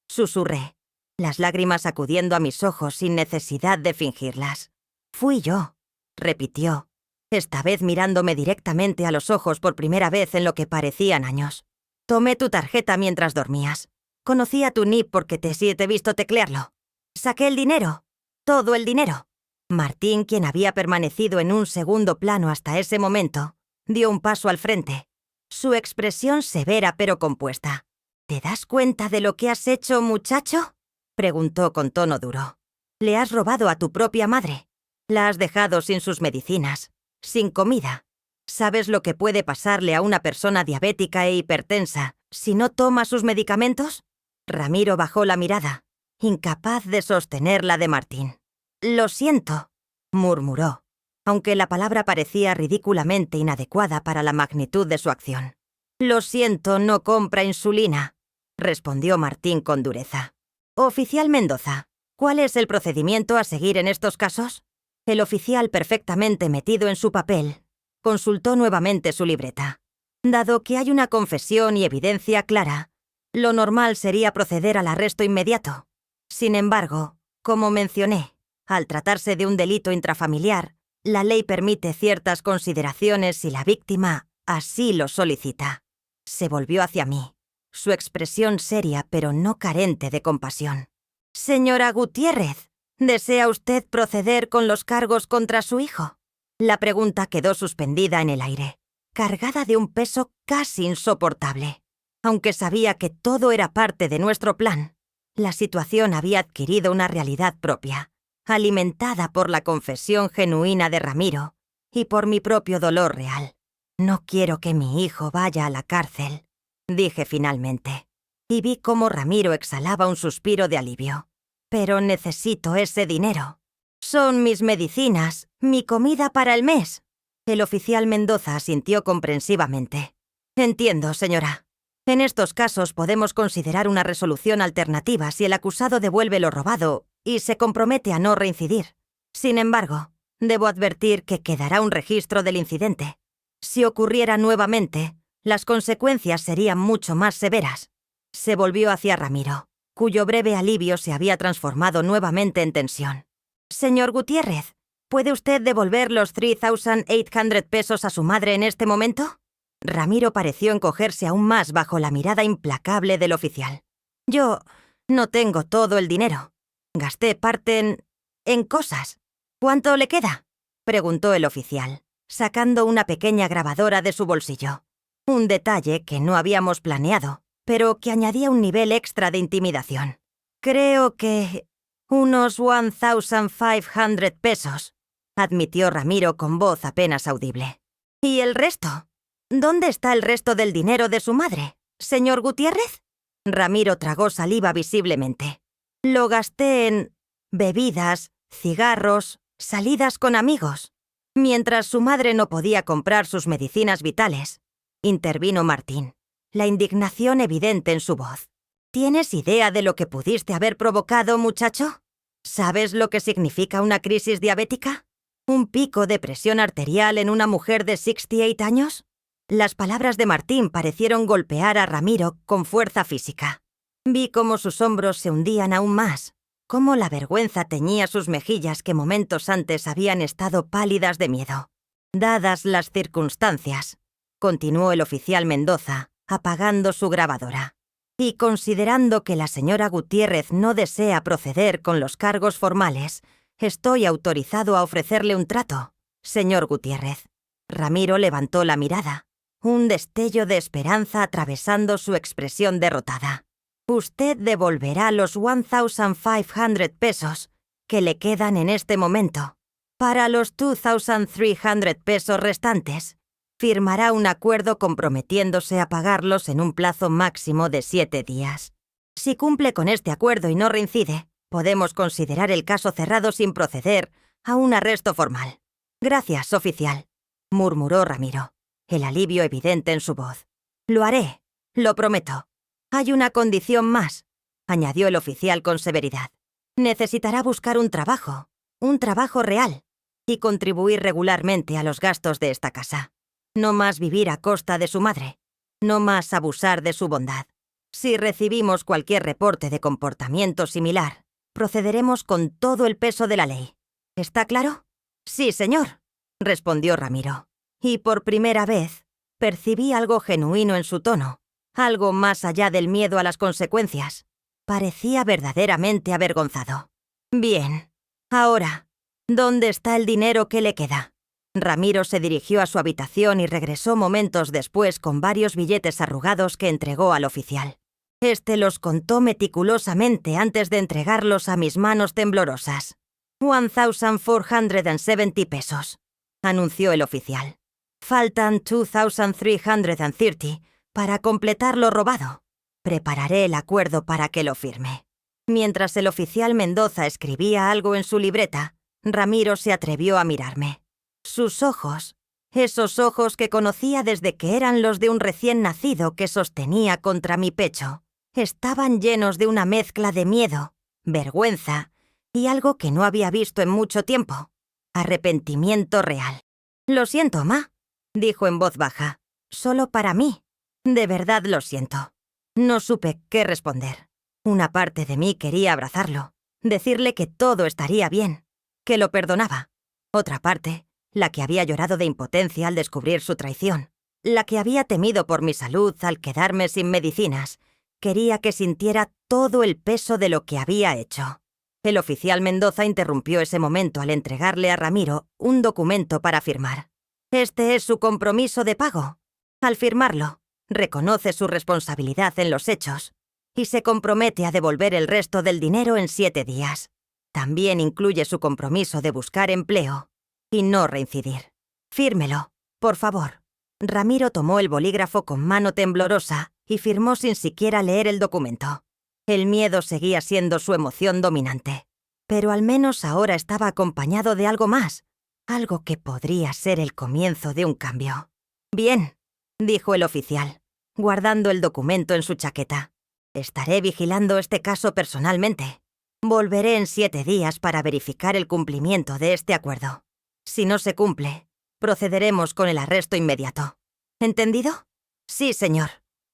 Speaker 1: susurré, las lágrimas acudiendo a mis ojos sin necesidad de fingirlas. «Fui yo», repitió, esta vez mirándome directamente a los ojos por primera vez en lo que parecían años. «Tomé tu tarjeta mientras dormías. Conocía tu NIP porque te he visto teclearlo. Saqué el dinero, todo el dinero». Martín, quien había permanecido en un segundo plano hasta ese momento, dio un paso al frente, su expresión severa pero compuesta. «¿Te das cuenta de lo que has hecho, muchacho?», preguntó con tono duro. «Le has robado a tu propia madre. La has dejado sin sus medicinas, sin comida. ¿Sabes lo que puede pasarle a una persona diabética e hipertensa si no toma sus medicamentos? Ramiro bajó la mirada, incapaz de sostener la de Martín. «Lo siento», murmuró, aunque la palabra parecía ridículamente inadecuada para la magnitud de su acción. «Lo siento, no compra insulina», respondió Martín con dureza. «Oficial Mendoza, ¿cuál es el procedimiento a seguir en estos casos?» El oficial, perfectamente metido en su papel, consultó nuevamente su libreta. Dado que hay una confesión y evidencia clara, lo normal sería proceder al arresto inmediato. Sin embargo, como mencioné, al tratarse de un delito intrafamiliar, la ley permite ciertas consideraciones si la víctima así lo solicita. Se volvió hacia mí, su expresión seria pero no carente de compasión. «Señora Gutiérrez, ¿desea usted proceder con los cargos contra su hijo?» La pregunta quedó suspendida en el aire, cargada de un peso casi insoportable. Aunque sabía que todo era parte de nuestro plan, la situación había adquirido una realidad propia, alimentada por la confesión genuina de Ramiro y por mi propio dolor real. «No quiero que mi hijo vaya a la cárcel», dije finalmente, y vi cómo Ramiro exhalaba un suspiro de alivio. «Pero necesito ese dinero. Son mis medicinas, mi comida para el mes». El oficial Mendoza asintió comprensivamente. «Entiendo, señora. En estos casos podemos considerar una resolución alternativa si el acusado devuelve lo robado y se compromete a no reincidir. Sin embargo, debo advertir que quedará un registro del incidente. Si ocurriera nuevamente, las consecuencias serían mucho más severas». Se volvió hacia Ramiro, cuyo breve alivio se había transformado nuevamente en tensión. «Señor Gutiérrez, ¿puede usted devolver los 3,800 pesos a su madre en este momento?» Ramiro pareció encogerse aún más bajo la mirada implacable del oficial. «Yo no tengo todo el dinero. Gasté parte en cosas. ¿Cuánto le queda?», preguntó el oficial, sacando una pequeña grabadora de su bolsillo. Un detalle que no habíamos planeado, pero que añadía un nivel extra de intimidación. «Creo que unos 1,500 pesos», admitió Ramiro con voz apenas audible. «¿Y el resto? ¿Dónde está el resto del dinero de su madre, señor Gutiérrez?» Ramiro tragó saliva visiblemente. «Lo gasté en bebidas, cigarros, salidas con amigos, mientras su madre no podía comprar sus medicinas vitales», intervino Martín, la indignación evidente en su voz. «¿Tienes idea de lo que pudiste haber provocado, muchacho? ¿Sabes lo que significa una crisis diabética? ¿Un pico de presión arterial en una mujer de 68 años? Las palabras de Martín parecieron golpear a Ramiro con fuerza física. Vi cómo sus hombros se hundían aún más, cómo la vergüenza teñía sus mejillas que momentos antes habían estado pálidas de miedo. «Dadas las circunstancias», continuó el oficial Mendoza, apagando su grabadora, «y considerando que la señora Gutiérrez no desea proceder con los cargos formales, estoy autorizado a ofrecerle un trato, señor Gutiérrez». Ramiro levantó la mirada, un destello de esperanza atravesando su expresión derrotada. «Usted devolverá los 1,500 pesos que le quedan en este momento. Para los 2,300 pesos restantes, firmará un acuerdo comprometiéndose a pagarlos en un plazo máximo de 7 días. Si cumple con este acuerdo y no reincide, podemos considerar el caso cerrado sin proceder a un arresto formal». «Gracias, oficial», murmuró Ramiro, el alivio evidente en su voz. «Lo haré, lo prometo. Hay una condición más», añadió el oficial con severidad. «Necesitará buscar un trabajo real, y contribuir regularmente a los gastos de esta casa. No más vivir a costa de su madre, no más abusar de su bondad. Si recibimos cualquier reporte de comportamiento similar, procederemos con todo el peso de la ley. ¿Está claro?» «Sí, señor», respondió Ramiro, y por primera vez percibí algo genuino en su tono, algo más allá del miedo a las consecuencias. Parecía verdaderamente avergonzado. «Bien. Ahora, ¿dónde está el dinero que le queda?» Ramiro se dirigió a su habitación y regresó momentos después con varios billetes arrugados que entregó al oficial. Este los contó meticulosamente antes de entregarlos a mis manos temblorosas. 1,470 pesos, anunció el oficial. «Faltan 2,330 para completar lo robado. Prepararé el acuerdo para que lo firme. Mientras el oficial Mendoza escribía algo en su libreta, Ramiro se atrevió a mirarme. Sus ojos, esos ojos que conocía desde que eran los de un recién nacido que sostenía contra mi pecho, estaban llenos de una mezcla de miedo, vergüenza y algo que no había visto en mucho tiempo: arrepentimiento real. «Lo siento, ma», dijo en voz baja. «Solo para mí. De verdad lo siento». No supe qué responder. Una parte de mí quería abrazarlo, decirle que todo estaría bien, que lo perdonaba. Otra parte, la que había llorado de impotencia al descubrir su traición, la que había temido por mi salud al quedarme sin medicinas, quería que sintiera todo el peso de lo que había hecho. El oficial Mendoza interrumpió ese momento al entregarle a Ramiro un documento para firmar. «Este es su compromiso de pago. Al firmarlo, reconoce su responsabilidad en los hechos y se compromete a devolver el resto del dinero en 7 días. También incluye su compromiso de buscar empleo y no reincidir. Fírmelo, por favor». Ramiro tomó el bolígrafo con mano temblorosa y firmó sin siquiera leer el documento. El miedo seguía siendo su emoción dominante, pero al menos ahora estaba acompañado de algo más, algo que podría ser el comienzo de un cambio. «Bien», dijo el oficial, guardando el documento en su chaqueta. «Estaré vigilando este caso personalmente. Volveré en 7 días para verificar el cumplimiento de este acuerdo. Si no se cumple, procederemos con el arresto inmediato. ¿Entendido?» «Sí, señor»,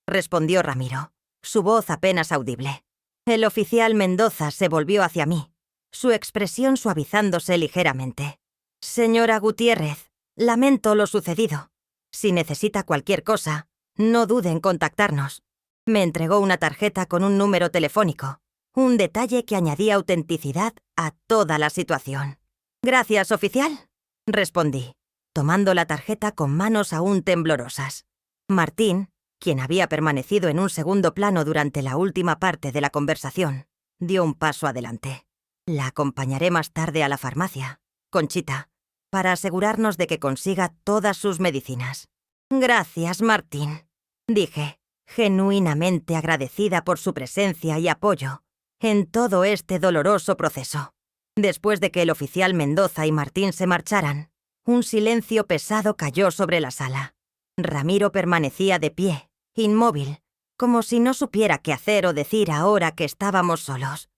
Speaker 1: respondió Ramiro, su voz apenas audible. El oficial Mendoza se volvió hacia mí, su expresión suavizándose ligeramente. «Señora Gutiérrez, lamento lo sucedido. Si necesita cualquier cosa, no dude en contactarnos». Me entregó una tarjeta con un número telefónico, un detalle que añadía autenticidad a toda la situación. «Gracias, oficial», respondí, tomando la tarjeta con manos aún temblorosas. Martín, quien había permanecido en un segundo plano durante la última parte de la conversación, dio un paso adelante. «La acompañaré más tarde a la farmacia, Conchita, para asegurarnos de que consiga todas sus medicinas». «Gracias, Martín», dije, genuinamente agradecida por su presencia y apoyo en todo este doloroso proceso. Después de que el oficial Mendoza y Martín se marcharan, un silencio pesado cayó sobre la sala. Ramiro permanecía de pie, inmóvil, como si no supiera qué hacer o decir ahora que estábamos solos.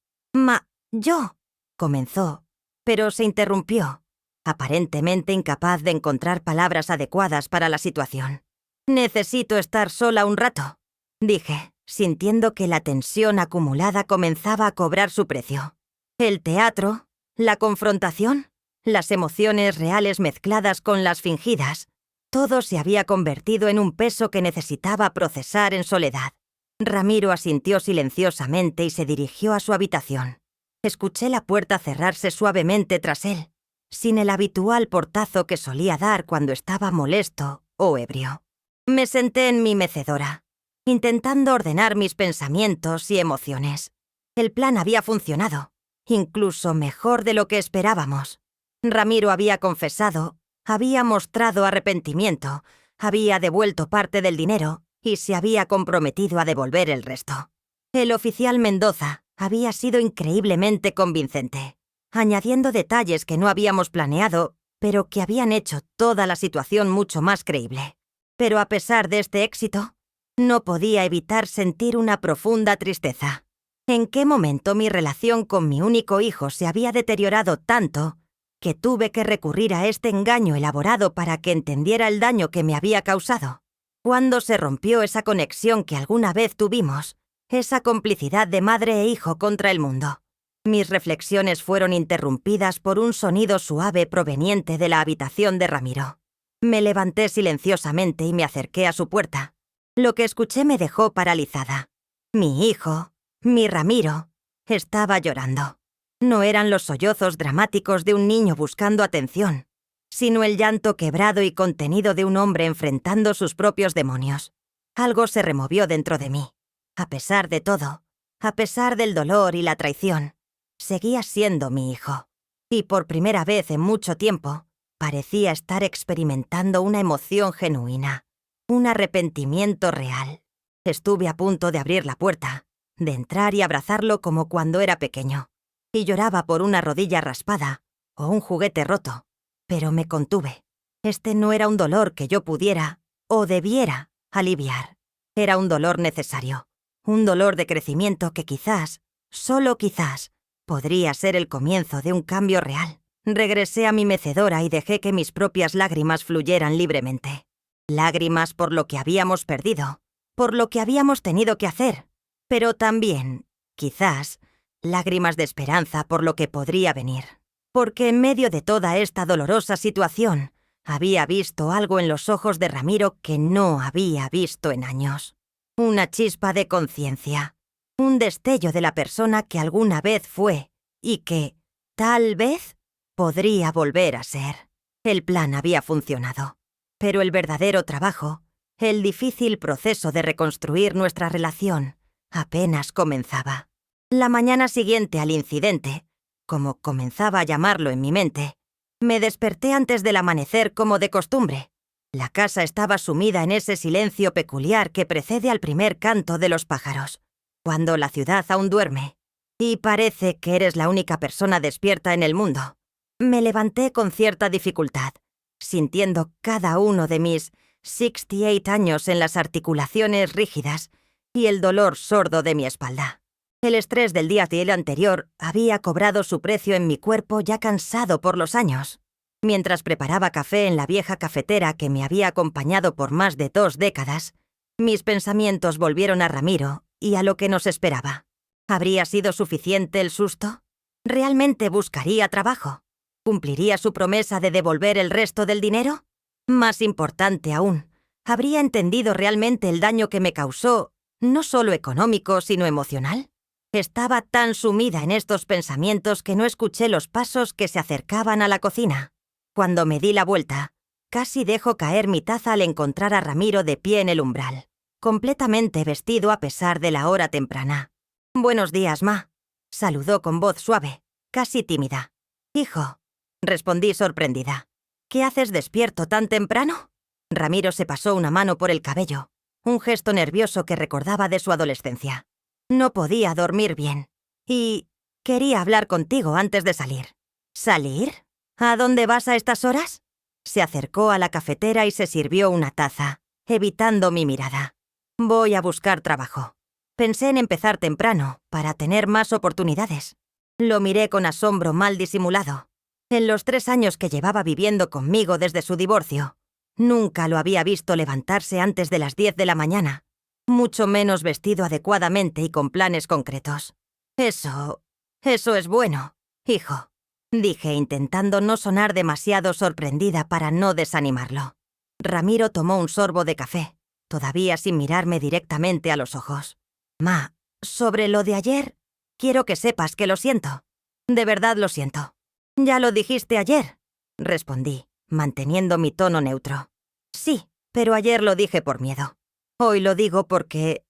Speaker 1: «Yo», comenzó, pero se interrumpió, aparentemente incapaz de encontrar palabras adecuadas para la situación. «Necesito estar sola un rato», dije, sintiendo que la tensión acumulada comenzaba a cobrar su precio. El teatro, la confrontación, las emociones reales mezcladas con las fingidas, todo se había convertido en un peso que necesitaba procesar en soledad. Ramiro asintió silenciosamente y se dirigió a su habitación. Escuché la puerta cerrarse suavemente tras él, sin el habitual portazo que solía dar cuando estaba molesto o ebrio. Me senté en mi mecedora, intentando ordenar mis pensamientos y emociones. El plan había funcionado, incluso mejor de lo que esperábamos. Ramiro había confesado, había mostrado arrepentimiento, había devuelto parte del dinero y se había comprometido a devolver el resto. El oficial Mendoza había sido increíblemente convincente, añadiendo detalles que no habíamos planeado, pero que habían hecho toda la situación mucho más creíble. Pero a pesar de este éxito, no podía evitar sentir una profunda tristeza. ¿En qué momento mi relación con mi único hijo se había deteriorado tanto que tuve que recurrir a este engaño elaborado para que entendiera el daño que me había causado? ¿Cuándo se rompió esa conexión que alguna vez tuvimos, esa complicidad de madre e hijo contra el mundo? Mis reflexiones fueron interrumpidas por un sonido suave proveniente de la habitación de Ramiro. Me levanté silenciosamente y me acerqué a su puerta. Lo que escuché me dejó paralizada. Mi hijo, mi Ramiro, estaba llorando. No eran los sollozos dramáticos de un niño buscando atención, sino el llanto quebrado y contenido de un hombre enfrentando sus propios demonios. Algo se removió dentro de mí. A pesar de todo, a pesar del dolor y la traición, seguía siendo mi hijo. Y por primera vez en mucho tiempo, parecía estar experimentando una emoción genuina, un arrepentimiento real. Estuve a punto de abrir la puerta, de entrar y abrazarlo como cuando era pequeño, y lloraba por una rodilla raspada o un juguete roto, pero me contuve. Este no era un dolor que yo pudiera o debiera aliviar. Era un dolor necesario, un dolor de crecimiento que quizás, solo quizás, podría ser el comienzo de un cambio real. Regresé a mi mecedora y dejé que mis propias lágrimas fluyeran libremente. Lágrimas por lo que habíamos perdido, por lo que habíamos tenido que hacer, pero también, quizás, lágrimas de esperanza por lo que podría venir. Porque en medio de toda esta dolorosa situación, había visto algo en los ojos de Ramiro que no había visto en años. Una chispa de conciencia, un destello de la persona que alguna vez fue y que, tal vez, podría volver a ser. El plan había funcionado, pero el verdadero trabajo, el difícil proceso de reconstruir nuestra relación, apenas comenzaba. La mañana siguiente al incidente, como comenzaba a llamarlo en mi mente, me desperté antes del amanecer como de costumbre. La casa estaba sumida en ese silencio peculiar que precede al primer canto de los pájaros, cuando la ciudad aún duerme, y parece que eres la única persona despierta en el mundo. Me levanté con cierta dificultad, sintiendo cada uno de mis 68 años en las articulaciones rígidas y el dolor sordo de mi espalda. El estrés del día anterior había cobrado su precio en mi cuerpo ya cansado por los años. Mientras preparaba café en la vieja cafetera que me había acompañado por más de 2 décadas, mis pensamientos volvieron a Ramiro y a lo que nos esperaba. ¿Habría sido suficiente el susto? ¿Realmente buscaría trabajo? ¿Cumpliría su promesa de devolver el resto del dinero? Más importante aún, ¿habría entendido realmente el daño que me causó, no solo económico, sino emocional? Estaba tan sumida en estos pensamientos que no escuché los pasos que se acercaban a la cocina. Cuando me di la vuelta, casi dejo caer mi taza al encontrar a Ramiro de pie en el umbral, completamente vestido a pesar de la hora temprana. «Buenos días, ma», saludó con voz suave, casi tímida. «Hijo», respondí sorprendida. «¿Qué haces despierto tan temprano?» Ramiro se pasó una mano por el cabello, un gesto nervioso que recordaba de su adolescencia. «No podía dormir bien. Y quería hablar contigo antes de salir». «¿Salir? ¿A dónde vas a estas horas?» Se acercó a la cafetera y se sirvió una taza, evitando mi mirada. «Voy a buscar trabajo. Pensé en empezar temprano, para tener más oportunidades». Lo miré con asombro mal disimulado. En los 3 años que llevaba viviendo conmigo desde su divorcio, nunca lo había visto levantarse antes de las 10 de la mañana, mucho menos vestido adecuadamente y con planes concretos. Eso es bueno, hijo», dije intentando no sonar demasiado sorprendida para no desanimarlo. Ramiro tomó un sorbo de café, todavía sin mirarme directamente a los ojos. «Ma, sobre lo de ayer, quiero que sepas que lo siento. De verdad lo siento». «Ya lo dijiste ayer», respondí, manteniendo mi tono neutro. «Sí, pero ayer lo dije por miedo. Hoy lo digo porque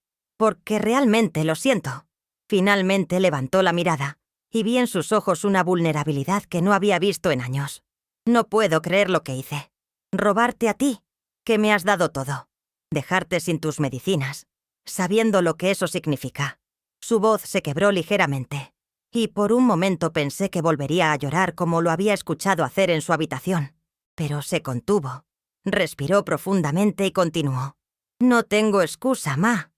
Speaker 1: realmente lo siento». Finalmente levantó la mirada, y vi en sus ojos una vulnerabilidad que no había visto en años. «No puedo creer lo que hice. Robarte a ti, que me has dado todo. Dejarte sin tus medicinas, sabiendo lo que eso significa». Su voz se quebró ligeramente, y por un momento pensé que volvería a llorar como lo había escuchado hacer en su habitación. Pero se contuvo, respiró profundamente y continuó. «No tengo excusa, ma.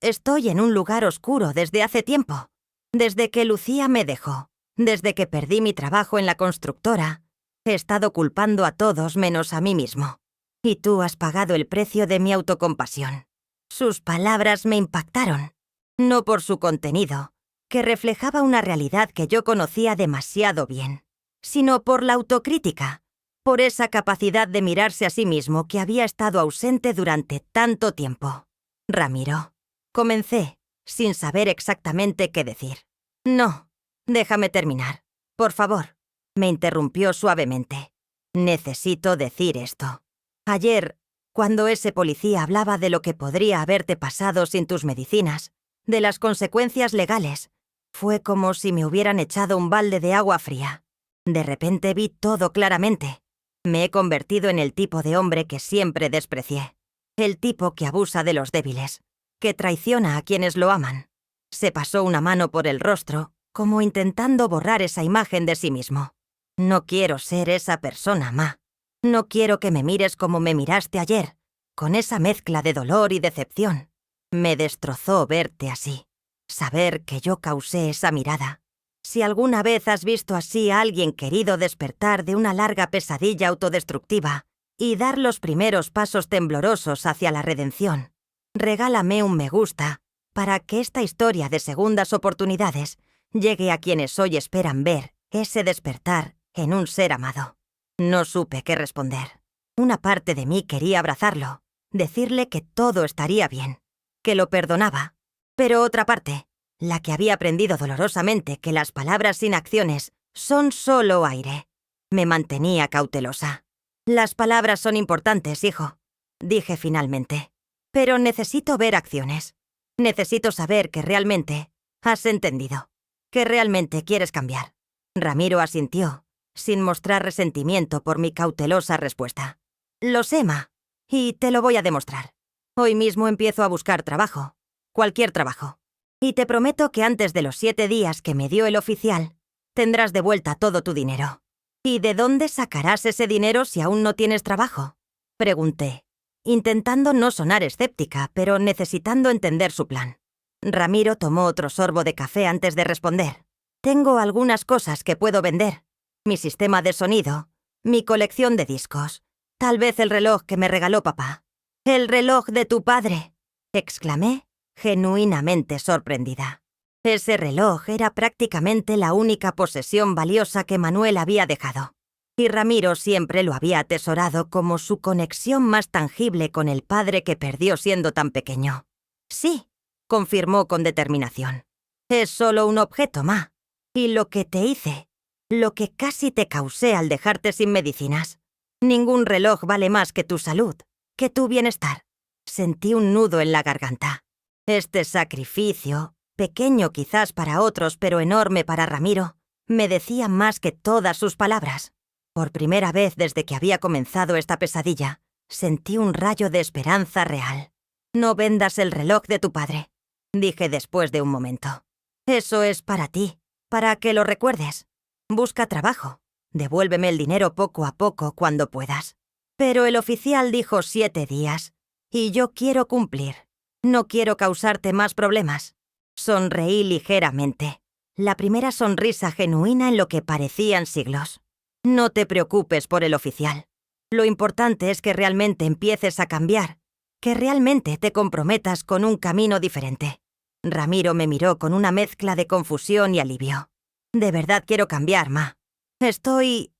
Speaker 1: Estoy en un lugar oscuro desde hace tiempo. Desde que Lucía me dejó, desde que perdí mi trabajo en la constructora, he estado culpando a todos menos a mí mismo. Y tú has pagado el precio de mi autocompasión». Sus palabras me impactaron, no por su contenido, que reflejaba una realidad que yo conocía demasiado bien, sino por la autocrítica, por esa capacidad de mirarse a sí mismo que había estado ausente durante tanto tiempo. «Ramiro», comencé, sin saber exactamente qué decir. «No, déjame terminar, por favor», me interrumpió suavemente. «Necesito decir esto. Ayer, cuando ese policía hablaba de lo que podría haberte pasado sin tus medicinas, de las consecuencias legales, fue como si me hubieran echado un balde de agua fría. De repente vi todo claramente. Me he convertido en el tipo de hombre que siempre desprecié. El tipo que abusa de los débiles, que traiciona a quienes lo aman. Se pasó una mano por el rostro, como intentando borrar esa imagen de sí mismo. No quiero ser esa persona, Ma. No quiero que me mires como me miraste ayer, con esa mezcla de dolor y decepción. Me destrozó verte así, saber que yo causé esa mirada. Si alguna vez has visto así a alguien querido despertar de una larga pesadilla autodestructiva y dar los primeros pasos temblorosos hacia la redención, regálame un me gusta para que esta historia de segundas oportunidades llegue a quienes hoy esperan ver ese despertar en un ser amado. No supe qué responder. Una parte de mí quería abrazarlo, decirle que todo estaría bien, que lo perdonaba, pero otra parte, la que había aprendido dolorosamente que las palabras sin acciones son solo aire, me mantenía cautelosa. Las palabras son importantes, hijo, dije finalmente, pero necesito ver acciones. Necesito saber que realmente has entendido, que realmente quieres cambiar. Ramiro asintió, sin mostrar resentimiento por mi cautelosa respuesta. Lo sé, Ma, y te lo voy a demostrar. Hoy mismo empiezo a buscar trabajo, cualquier trabajo. Y te prometo que antes de los 7 días que me dio el oficial, tendrás de vuelta todo tu dinero. ¿Y de dónde sacarás ese dinero si aún no tienes trabajo?, pregunté, intentando no sonar escéptica, pero necesitando entender su plan. Ramiro tomó otro sorbo de café antes de responder. Tengo algunas cosas que puedo vender. Mi sistema de sonido, mi colección de discos, tal vez el reloj que me regaló papá. «¡El reloj de tu padre!», exclamé, genuinamente sorprendida. Ese reloj era prácticamente la única posesión valiosa que Manuel había dejado, y Ramiro siempre lo había atesorado como su conexión más tangible con el padre que perdió siendo tan pequeño. «Sí», confirmó con determinación. «Es solo un objeto, Ma. Y lo que te hice, lo que casi te causé al dejarte sin medicinas. Ningún reloj vale más que tu salud, que tu bienestar». Sentí un nudo en la garganta. Este sacrificio, pequeño quizás para otros pero enorme para Ramiro, me decía más que todas sus palabras. Por primera vez desde que había comenzado esta pesadilla, sentí un rayo de esperanza real. «No vendas el reloj de tu padre», dije después de un momento. «Eso es para ti, para que lo recuerdes. Busca trabajo. Devuélveme el dinero poco a poco cuando puedas». Pero el oficial dijo 7 días, y yo quiero cumplir. No quiero causarte más problemas. Sonreí ligeramente, la primera sonrisa genuina en lo que parecían siglos. No te preocupes por el oficial. Lo importante es que realmente empieces a cambiar, que realmente te comprometas con un camino diferente. Ramiro me miró con una mezcla de confusión y alivio. De verdad quiero cambiar, Ma. Estoy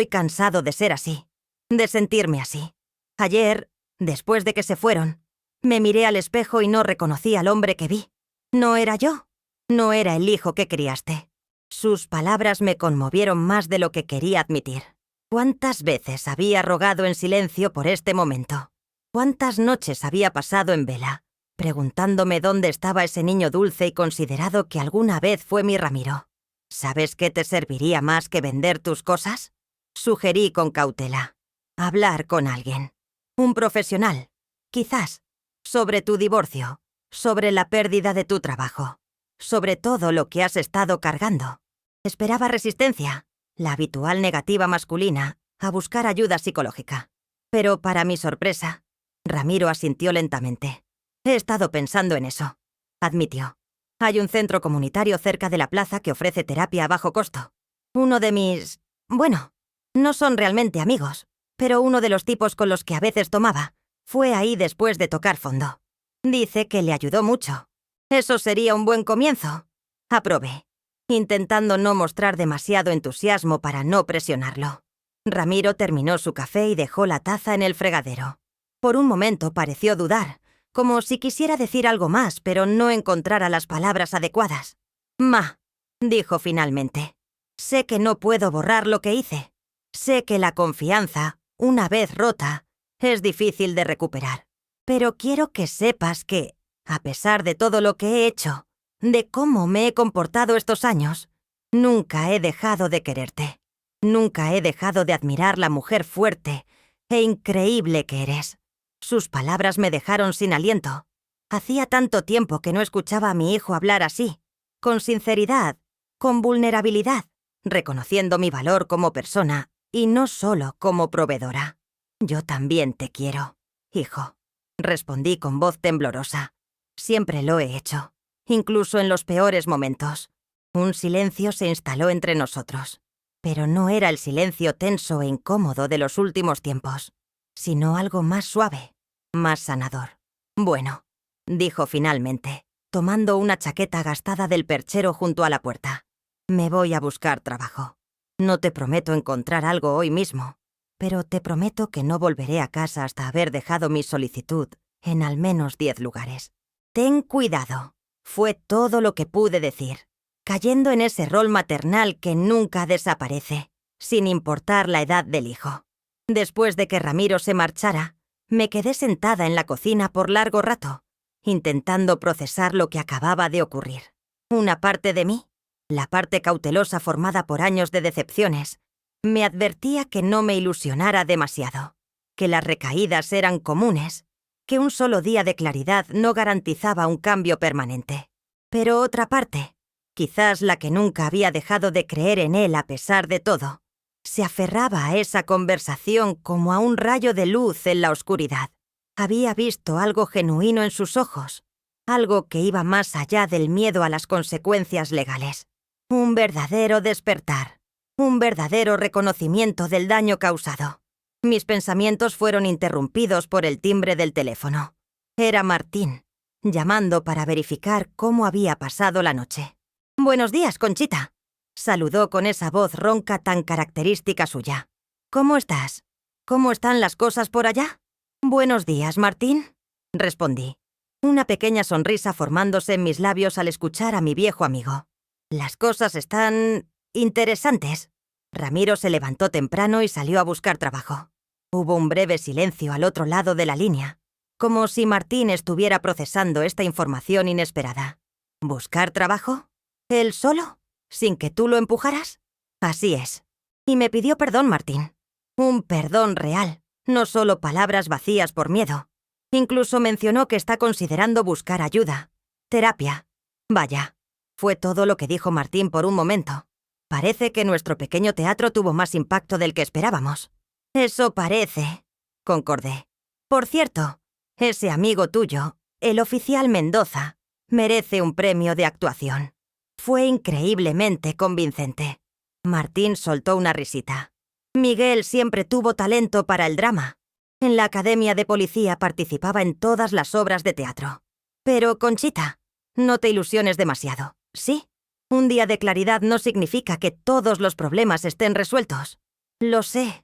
Speaker 1: cansado de ser así, de sentirme así. Ayer, después de que se fueron, me miré al espejo y no reconocí al hombre que vi. No era yo. No era el hijo que criaste. Sus palabras me conmovieron más de lo que quería admitir. ¿Cuántas veces había rogado en silencio por este momento? ¿Cuántas noches había pasado en vela, preguntándome dónde estaba ese niño dulce y considerado que alguna vez fue mi Ramiro? ¿Sabes qué te serviría más que vender tus cosas?, sugerí con cautela. Hablar con alguien. Un profesional, quizás, sobre tu divorcio, sobre la pérdida de tu trabajo, sobre todo lo que has estado cargando. Esperaba resistencia, la habitual negativa masculina, a buscar ayuda psicológica. Pero para mi sorpresa, Ramiro asintió lentamente. He estado pensando en eso, admitió. Hay un centro comunitario cerca de la plaza que ofrece terapia a bajo costo. Uno de mis... bueno, no son realmente amigos, pero uno de los tipos con los que a veces tomaba fue ahí después de tocar fondo. Dice que le ayudó mucho. Eso sería un buen comienzo. Aprobé, intentando no mostrar demasiado entusiasmo para no presionarlo. Ramiro terminó su café y dejó la taza en el fregadero. Por un momento pareció dudar, como si quisiera decir algo más, pero no encontrara las palabras adecuadas. «Ma», dijo finalmente, «sé que no puedo borrar lo que hice. Sé que la confianza, una vez rota, es difícil de recuperar. Pero quiero que sepas que, a pesar de todo lo que he hecho, de cómo me he comportado estos años, nunca he dejado de quererte. Nunca he dejado de admirar la mujer fuerte e increíble que eres. Sus palabras me dejaron sin aliento. Hacía tanto tiempo que no escuchaba a mi hijo hablar así, con sinceridad, con vulnerabilidad, reconociendo mi valor como persona y no solo como proveedora. Yo también te quiero, hijo, respondí con voz temblorosa. Siempre lo he hecho, incluso en los peores momentos. Un silencio se instaló entre nosotros, pero no era el silencio tenso e incómodo de los últimos tiempos, sino algo más suave, más sanador. Bueno, dijo finalmente, tomando una chaqueta gastada del perchero junto a la puerta. Me voy a buscar trabajo. No te prometo encontrar algo hoy mismo, pero te prometo que no volveré a casa hasta haber dejado mi solicitud en al menos 10 lugares. Ten cuidado, fue todo lo que pude decir, cayendo en ese rol maternal que nunca desaparece, sin importar la edad del hijo. Después de que Ramiro se marchara, me quedé sentada en la cocina por largo rato, intentando procesar lo que acababa de ocurrir. Una parte de mí, la parte cautelosa formada por años de decepciones, me advertía que no me ilusionara demasiado, que las recaídas eran comunes, que un solo día de claridad no garantizaba un cambio permanente. Pero otra parte, quizás la que nunca había dejado de creer en él a pesar de todo, se aferraba a esa conversación como a un rayo de luz en la oscuridad. Había visto algo genuino en sus ojos, algo que iba más allá del miedo a las consecuencias legales. Un verdadero despertar, un verdadero reconocimiento del daño causado. Mis pensamientos fueron interrumpidos por el timbre del teléfono. Era Martín, llamando para verificar cómo había pasado la noche. «Buenos días, Conchita», saludó con esa voz ronca tan característica suya. «¿Cómo estás? ¿Cómo están las cosas por allá?» «Buenos días, Martín», respondí, una pequeña sonrisa formándose en mis labios al escuchar a mi viejo amigo. «Las cosas están interesantes». Ramiro se levantó temprano y salió a buscar trabajo. Hubo un breve silencio al otro lado de la línea, como si Martín estuviera procesando esta información inesperada. ¿Buscar trabajo? ¿Él solo? ¿Sin que tú lo empujaras? Así es. Y me pidió perdón, Martín. Un perdón real, no solo palabras vacías por miedo. Incluso mencionó que está considerando buscar ayuda. Terapia. Vaya, fue todo lo que dijo Martín por un momento. Parece que nuestro pequeño teatro tuvo más impacto del que esperábamos. Eso parece, concordé. Por cierto, ese amigo tuyo, el oficial Mendoza, merece un premio de actuación. Fue increíblemente convincente. Martín soltó una risita. Miguel siempre tuvo talento para el drama. En la academia de policía participaba en todas las obras de teatro. Pero, Conchita, no te ilusiones demasiado, ¿sí? Un día de claridad no significa que todos los problemas estén resueltos. Lo sé,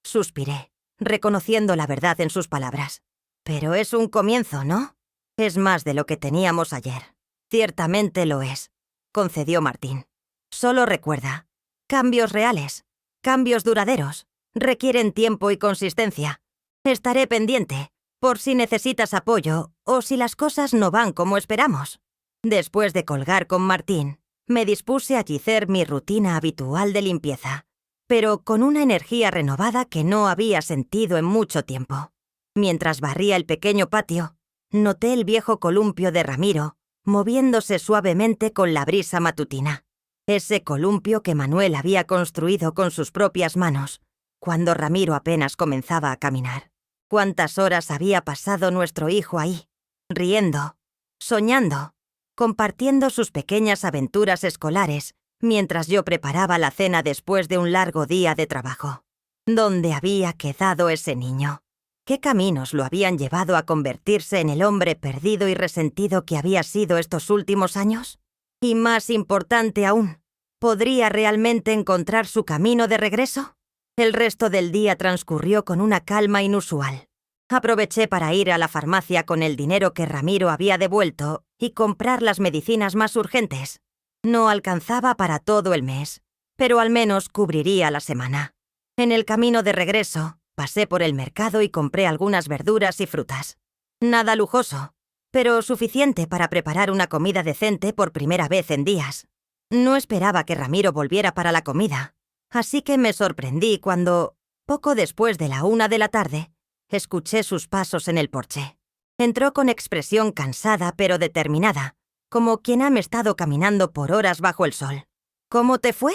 Speaker 1: suspiré, reconociendo la verdad en sus palabras. Pero es un comienzo, ¿no? Es más de lo que teníamos ayer. Ciertamente lo es, concedió Martín. Solo recuerda, cambios reales, cambios duraderos, requieren tiempo y consistencia. Estaré pendiente, por si necesitas apoyo o si las cosas no van como esperamos. Después de colgar con Martín, me dispuse a hacer mi rutina habitual de limpieza, pero con una energía renovada que no había sentido en mucho tiempo. Mientras barría el pequeño patio, noté el viejo columpio de Ramiro moviéndose suavemente con la brisa matutina. Ese columpio que Manuel había construido con sus propias manos, cuando Ramiro apenas comenzaba a caminar. ¿Cuántas horas había pasado nuestro hijo ahí, riendo, soñando, compartiendo sus pequeñas aventuras escolares, mientras yo preparaba la cena después de un largo día de trabajo? ¿Dónde había quedado ese niño? ¿Qué caminos lo habían llevado a convertirse en el hombre perdido y resentido que había sido estos últimos años? Y más importante aún, ¿podría realmente encontrar su camino de regreso? El resto del día transcurrió con una calma inusual. Aproveché para ir a la farmacia con el dinero que Ramiro había devuelto y comprar las medicinas más urgentes. No alcanzaba para todo el mes, pero al menos cubriría la semana. En el camino de regreso, pasé por el mercado y compré algunas verduras y frutas. Nada lujoso, pero suficiente para preparar una comida decente por primera vez en días. No esperaba que Ramiro volviera para la comida, así que me sorprendí cuando, poco después de la 1 de la tarde, escuché sus pasos en el porche. Entró con expresión cansada pero determinada, como quien ha estado caminando por horas bajo el sol. «¿Cómo te fue?»,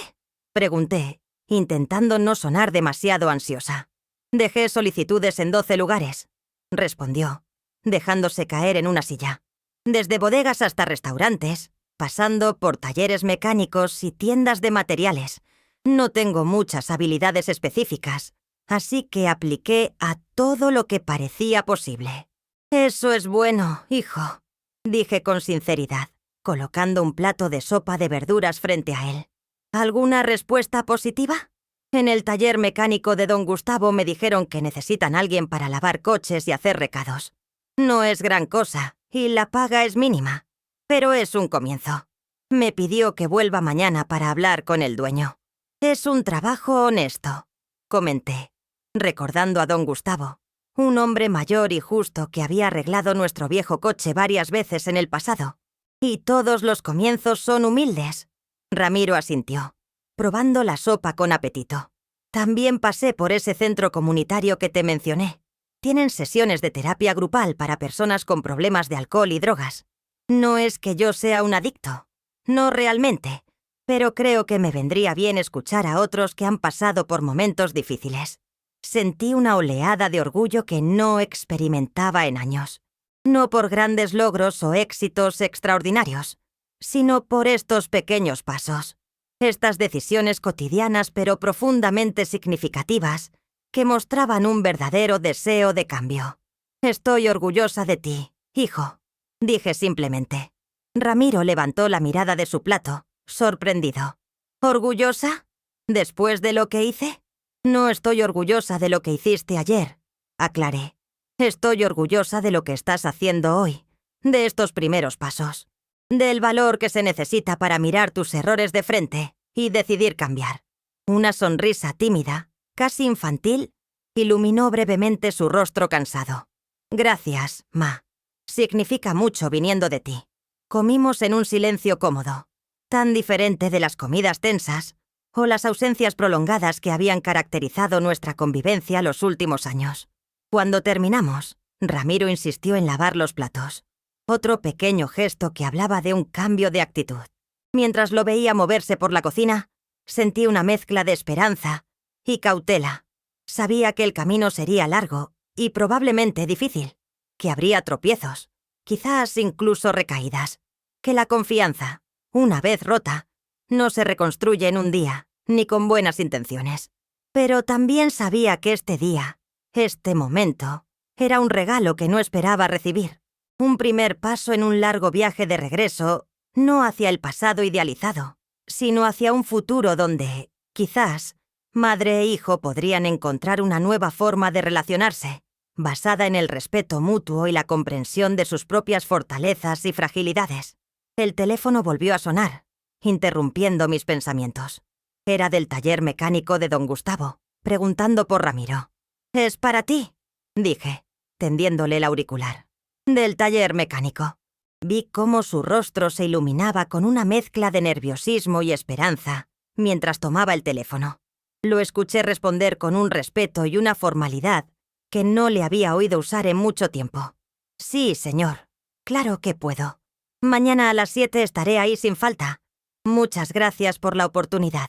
Speaker 1: pregunté, intentando no sonar demasiado ansiosa. «Dejé solicitudes en 12 lugares», respondió, dejándose caer en una silla. «Desde bodegas hasta restaurantes, pasando por talleres mecánicos y tiendas de materiales. No tengo muchas habilidades específicas, así que apliqué a todo lo que parecía posible». «Eso es bueno, hijo», dije con sinceridad, colocando un plato de sopa de verduras frente a él. «¿Alguna respuesta positiva? En el taller mecánico de don Gustavo me dijeron que necesitan a alguien para lavar coches y hacer recados. No es gran cosa, y la paga es mínima, pero es un comienzo. Me pidió que vuelva mañana para hablar con el dueño. Es un trabajo honesto», comenté, recordando a don Gustavo, un hombre mayor y justo que había arreglado nuestro viejo coche varias veces en el pasado. «Y todos los comienzos son humildes». Ramiro asintió, probando la sopa con apetito. «También pasé por ese centro comunitario que te mencioné. Tienen sesiones de terapia grupal para personas con problemas de alcohol y drogas. No es que yo sea un adicto, no realmente, pero creo que me vendría bien escuchar a otros que han pasado por momentos difíciles». Sentí una oleada de orgullo que no experimentaba en años. No por grandes logros o éxitos extraordinarios, sino por estos pequeños pasos. Estas decisiones cotidianas pero profundamente significativas que mostraban un verdadero deseo de cambio. «Estoy orgullosa de ti, hijo», dije simplemente. Ramiro levantó la mirada de su plato, sorprendido. «¿Orgullosa? ¿Después de lo que hice?» «No estoy orgullosa de lo que hiciste ayer», aclaré. «Estoy orgullosa de lo que estás haciendo hoy, de estos primeros pasos, del valor que se necesita para mirar tus errores de frente y decidir cambiar». Una sonrisa tímida, casi infantil, iluminó brevemente su rostro cansado. «Gracias, ma. Significa mucho viniendo de ti». Comimos en un silencio cómodo, tan diferente de las comidas tensas o las ausencias prolongadas que habían caracterizado nuestra convivencia los últimos años. Cuando terminamos, Ramiro insistió en lavar los platos, otro pequeño gesto que hablaba de un cambio de actitud. Mientras lo veía moverse por la cocina, sentí una mezcla de esperanza y cautela. Sabía que el camino sería largo y probablemente difícil, que habría tropiezos, quizás incluso recaídas, que la confianza, una vez rota, no se reconstruye en un día, ni con buenas intenciones. Pero también sabía que este día, este momento, era un regalo que no esperaba recibir. Un primer paso en un largo viaje de regreso, no hacia el pasado idealizado, sino hacia un futuro donde, quizás, madre e hijo podrían encontrar una nueva forma de relacionarse, basada en el respeto mutuo y la comprensión de sus propias fortalezas y fragilidades. El teléfono volvió a sonar, interrumpiendo mis pensamientos. Era del taller mecánico de don Gustavo, preguntando por Ramiro. «Es para ti», dije, tendiéndole el auricular. «Del taller mecánico». Vi cómo su rostro se iluminaba con una mezcla de nerviosismo y esperanza mientras tomaba el teléfono. Lo escuché responder con un respeto y una formalidad que no le había oído usar en mucho tiempo. «Sí, señor. Claro que puedo. Mañana a las 7 estaré ahí sin falta. Muchas gracias por la oportunidad,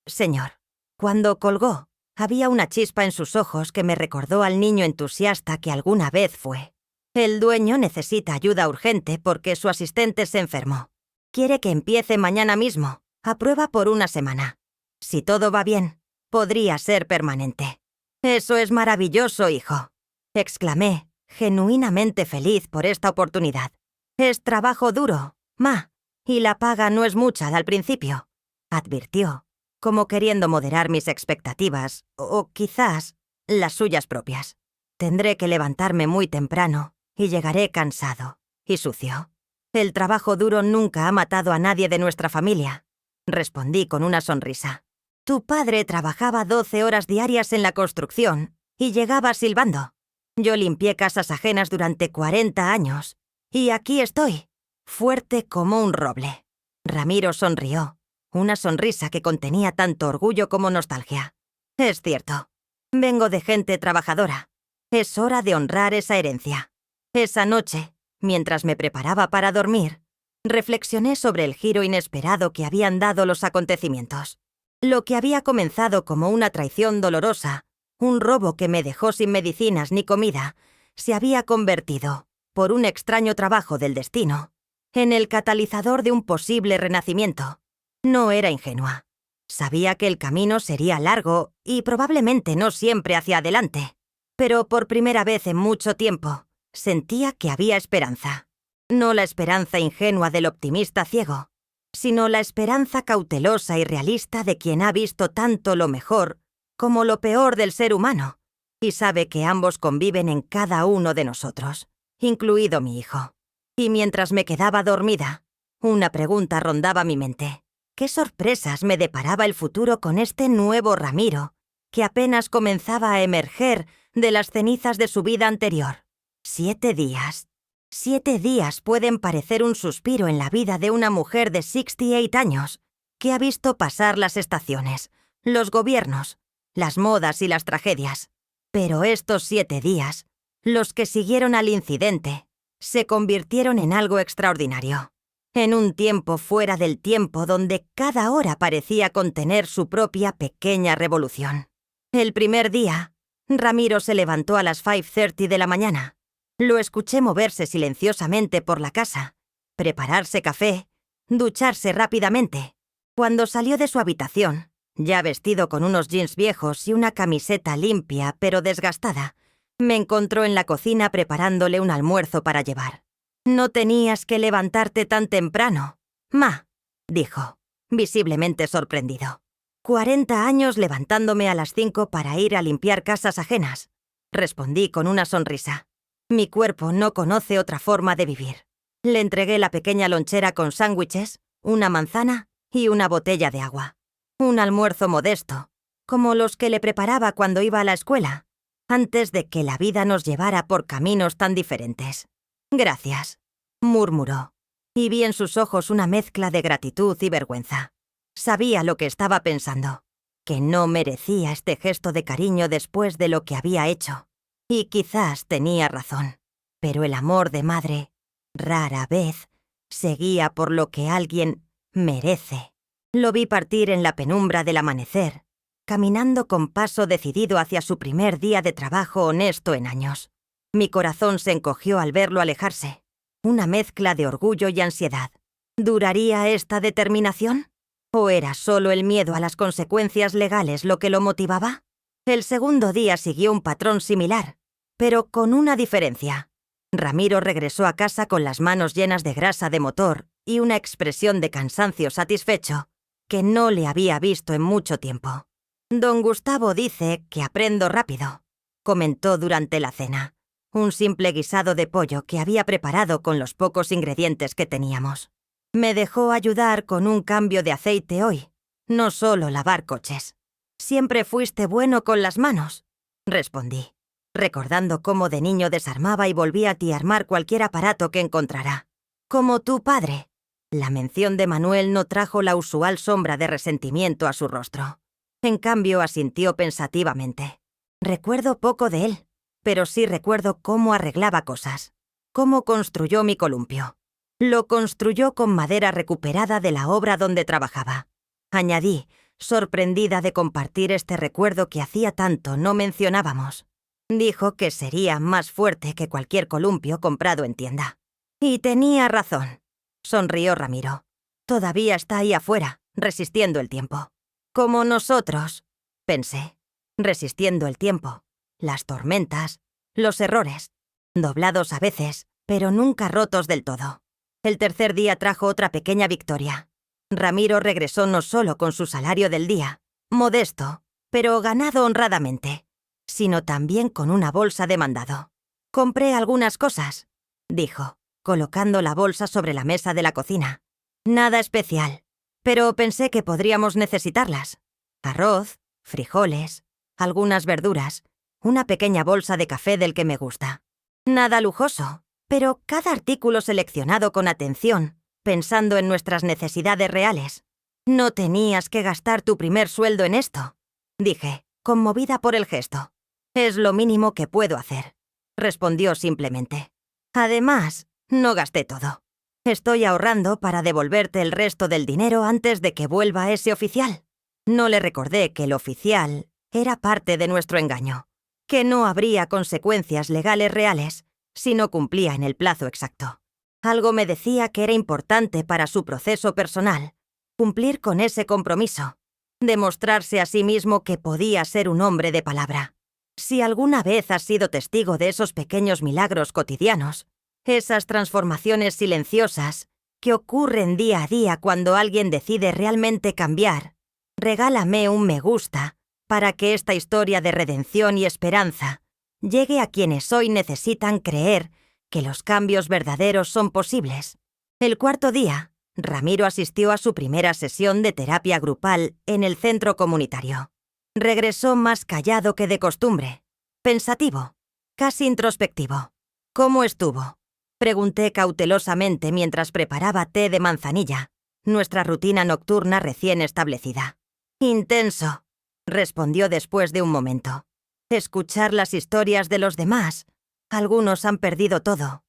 Speaker 1: señor». Cuando colgó, había una chispa en sus ojos que me recordó al niño entusiasta que alguna vez fue. «El dueño necesita ayuda urgente porque su asistente se enfermó. Quiere que empiece mañana mismo, a prueba por una semana. Si todo va bien, podría ser permanente». «Eso es maravilloso, hijo», exclamé, genuinamente feliz por esta oportunidad. «Es trabajo duro, ma, y la paga no es mucha al principio», advirtió, como queriendo moderar mis expectativas, o quizás las suyas propias. «Tendré que levantarme muy temprano y llegaré cansado y sucio. El trabajo duro nunca ha matado a nadie de nuestra familia», respondí con una sonrisa. «Tu padre trabajaba 12 horas diarias en la construcción y llegaba silbando. Yo limpié casas ajenas durante 40 años y aquí estoy, fuerte como un roble». Ramiro sonrió, una sonrisa que contenía tanto orgullo como nostalgia. «Es cierto. Vengo de gente trabajadora. Es hora de honrar esa herencia. Esa noche, mientras me preparaba para dormir, reflexioné sobre el giro inesperado que habían dado los acontecimientos. Lo que había comenzado como una traición dolorosa, un robo que me dejó sin medicinas ni comida, se había convertido, por un extraño trabajo del destino, en el catalizador de un posible renacimiento. No era ingenua. Sabía que el camino sería largo y probablemente no siempre hacia adelante, pero por primera vez en mucho tiempo sentía que había esperanza. No la esperanza ingenua del optimista ciego, sino la esperanza cautelosa y realista de quien ha visto tanto lo mejor como lo peor del ser humano, y sabe que ambos conviven en cada uno de nosotros, incluido mi hijo. Y mientras me quedaba dormida, una pregunta rondaba mi mente. ¿Qué sorpresas me deparaba el futuro con este nuevo Ramiro, que apenas comenzaba a emerger de las cenizas de su vida anterior? 7 días. 7 días pueden parecer un suspiro en la vida de una mujer de 68 años, que ha visto pasar las estaciones, los gobiernos, las modas y las tragedias. Pero estos 7 días, los que siguieron al incidente, se convirtieron en algo extraordinario. En un tiempo fuera del tiempo donde cada hora parecía contener su propia pequeña revolución. El primer día, Ramiro se levantó a las 5:30 de la mañana. Lo escuché moverse silenciosamente por la casa, prepararse café, ducharse rápidamente. Cuando salió de su habitación, ya vestido con unos jeans viejos y una camiseta limpia pero desgastada, me encontró en la cocina preparándole un almuerzo para llevar. «No tenías que levantarte tan temprano, ma», dijo, visiblemente sorprendido. 40 años levantándome a las 5 para ir a limpiar casas ajenas, respondí con una sonrisa. Mi cuerpo no conoce otra forma de vivir. Le entregué la pequeña lonchera con sándwiches, una manzana y una botella de agua. Un almuerzo modesto, como los que le preparaba cuando iba a la escuela, antes de que la vida nos llevara por caminos tan diferentes. «Gracias», murmuró, y vi en sus ojos una mezcla de gratitud y vergüenza. Sabía lo que estaba pensando, que no merecía este gesto de cariño después de lo que había hecho. Y quizás tenía razón, pero el amor de madre, rara vez, se guía por lo que alguien merece. Lo vi partir en la penumbra del amanecer, caminando con paso decidido hacia su primer día de trabajo honesto en años. Mi corazón se encogió al verlo alejarse, una mezcla de orgullo y ansiedad. ¿Duraría esta determinación? ¿O era solo el miedo a las consecuencias legales lo que lo motivaba? El segundo día siguió un patrón similar, pero con una diferencia. Ramiro regresó a casa con las manos llenas de grasa de motor y una expresión de cansancio satisfecho que no le había visto en mucho tiempo. «Don Gustavo dice que aprendo rápido», comentó durante la cena. Un simple guisado de pollo que había preparado con los pocos ingredientes que teníamos. «Me dejó ayudar con un cambio de aceite hoy, no solo lavar coches». «Siempre fuiste bueno con las manos», respondí, recordando cómo de niño desarmaba y volvía a armar cualquier aparato que encontrara. «Como tu padre». La mención de Manuel no trajo la usual sombra de resentimiento a su rostro. En cambio, asintió pensativamente. Recuerdo poco de él, pero sí recuerdo cómo arreglaba cosas, cómo construyó mi columpio. Lo construyó con madera recuperada de la obra donde trabajaba. Añadí, sorprendida de compartir este recuerdo que hacía tanto no mencionábamos. Dijo que sería más fuerte que cualquier columpio comprado en tienda. Y tenía razón, sonrió Ramiro. Todavía está ahí afuera, resistiendo el tiempo. Como nosotros, pensé, resistiendo el tiempo, las tormentas, los errores, doblados a veces, pero nunca rotos del todo. El tercer día trajo otra pequeña victoria. Ramiro regresó no solo con su salario del día, modesto, pero ganado honradamente, sino también con una bolsa de mandado. «Compré algunas cosas», dijo, colocando la bolsa sobre la mesa de la cocina. «Nada especial, pero pensé que podríamos necesitarlas. Arroz, frijoles, algunas verduras, una pequeña bolsa de café del que me gusta. Nada lujoso, pero cada artículo seleccionado con atención, pensando en nuestras necesidades reales. No tenías que gastar tu primer sueldo en esto», dije, conmovida por el gesto. Es lo mínimo que puedo hacer, respondió simplemente. Además, no gasté todo. Estoy ahorrando para devolverte el resto del dinero antes de que vuelva ese oficial. No le recordé que el oficial era parte de nuestro engaño, que no habría consecuencias legales reales si no cumplía en el plazo exacto. Algo me decía que era importante para su proceso personal cumplir con ese compromiso, demostrarse a sí mismo que podía ser un hombre de palabra. Si alguna vez has sido testigo de esos pequeños milagros cotidianos, esas transformaciones silenciosas que ocurren día a día cuando alguien decide realmente cambiar, regálame un me gusta para que esta historia de redención y esperanza llegue a quienes hoy necesitan creer que los cambios verdaderos son posibles. El cuarto día, Ramiro asistió a su primera sesión de terapia grupal en el centro comunitario. Regresó más callado que de costumbre, pensativo, casi introspectivo. ¿Cómo estuvo?, pregunté cautelosamente mientras preparaba té de manzanilla, nuestra rutina nocturna recién establecida. Intenso, respondió después de un momento. Escuchar las historias de los demás. Algunos han perdido todo,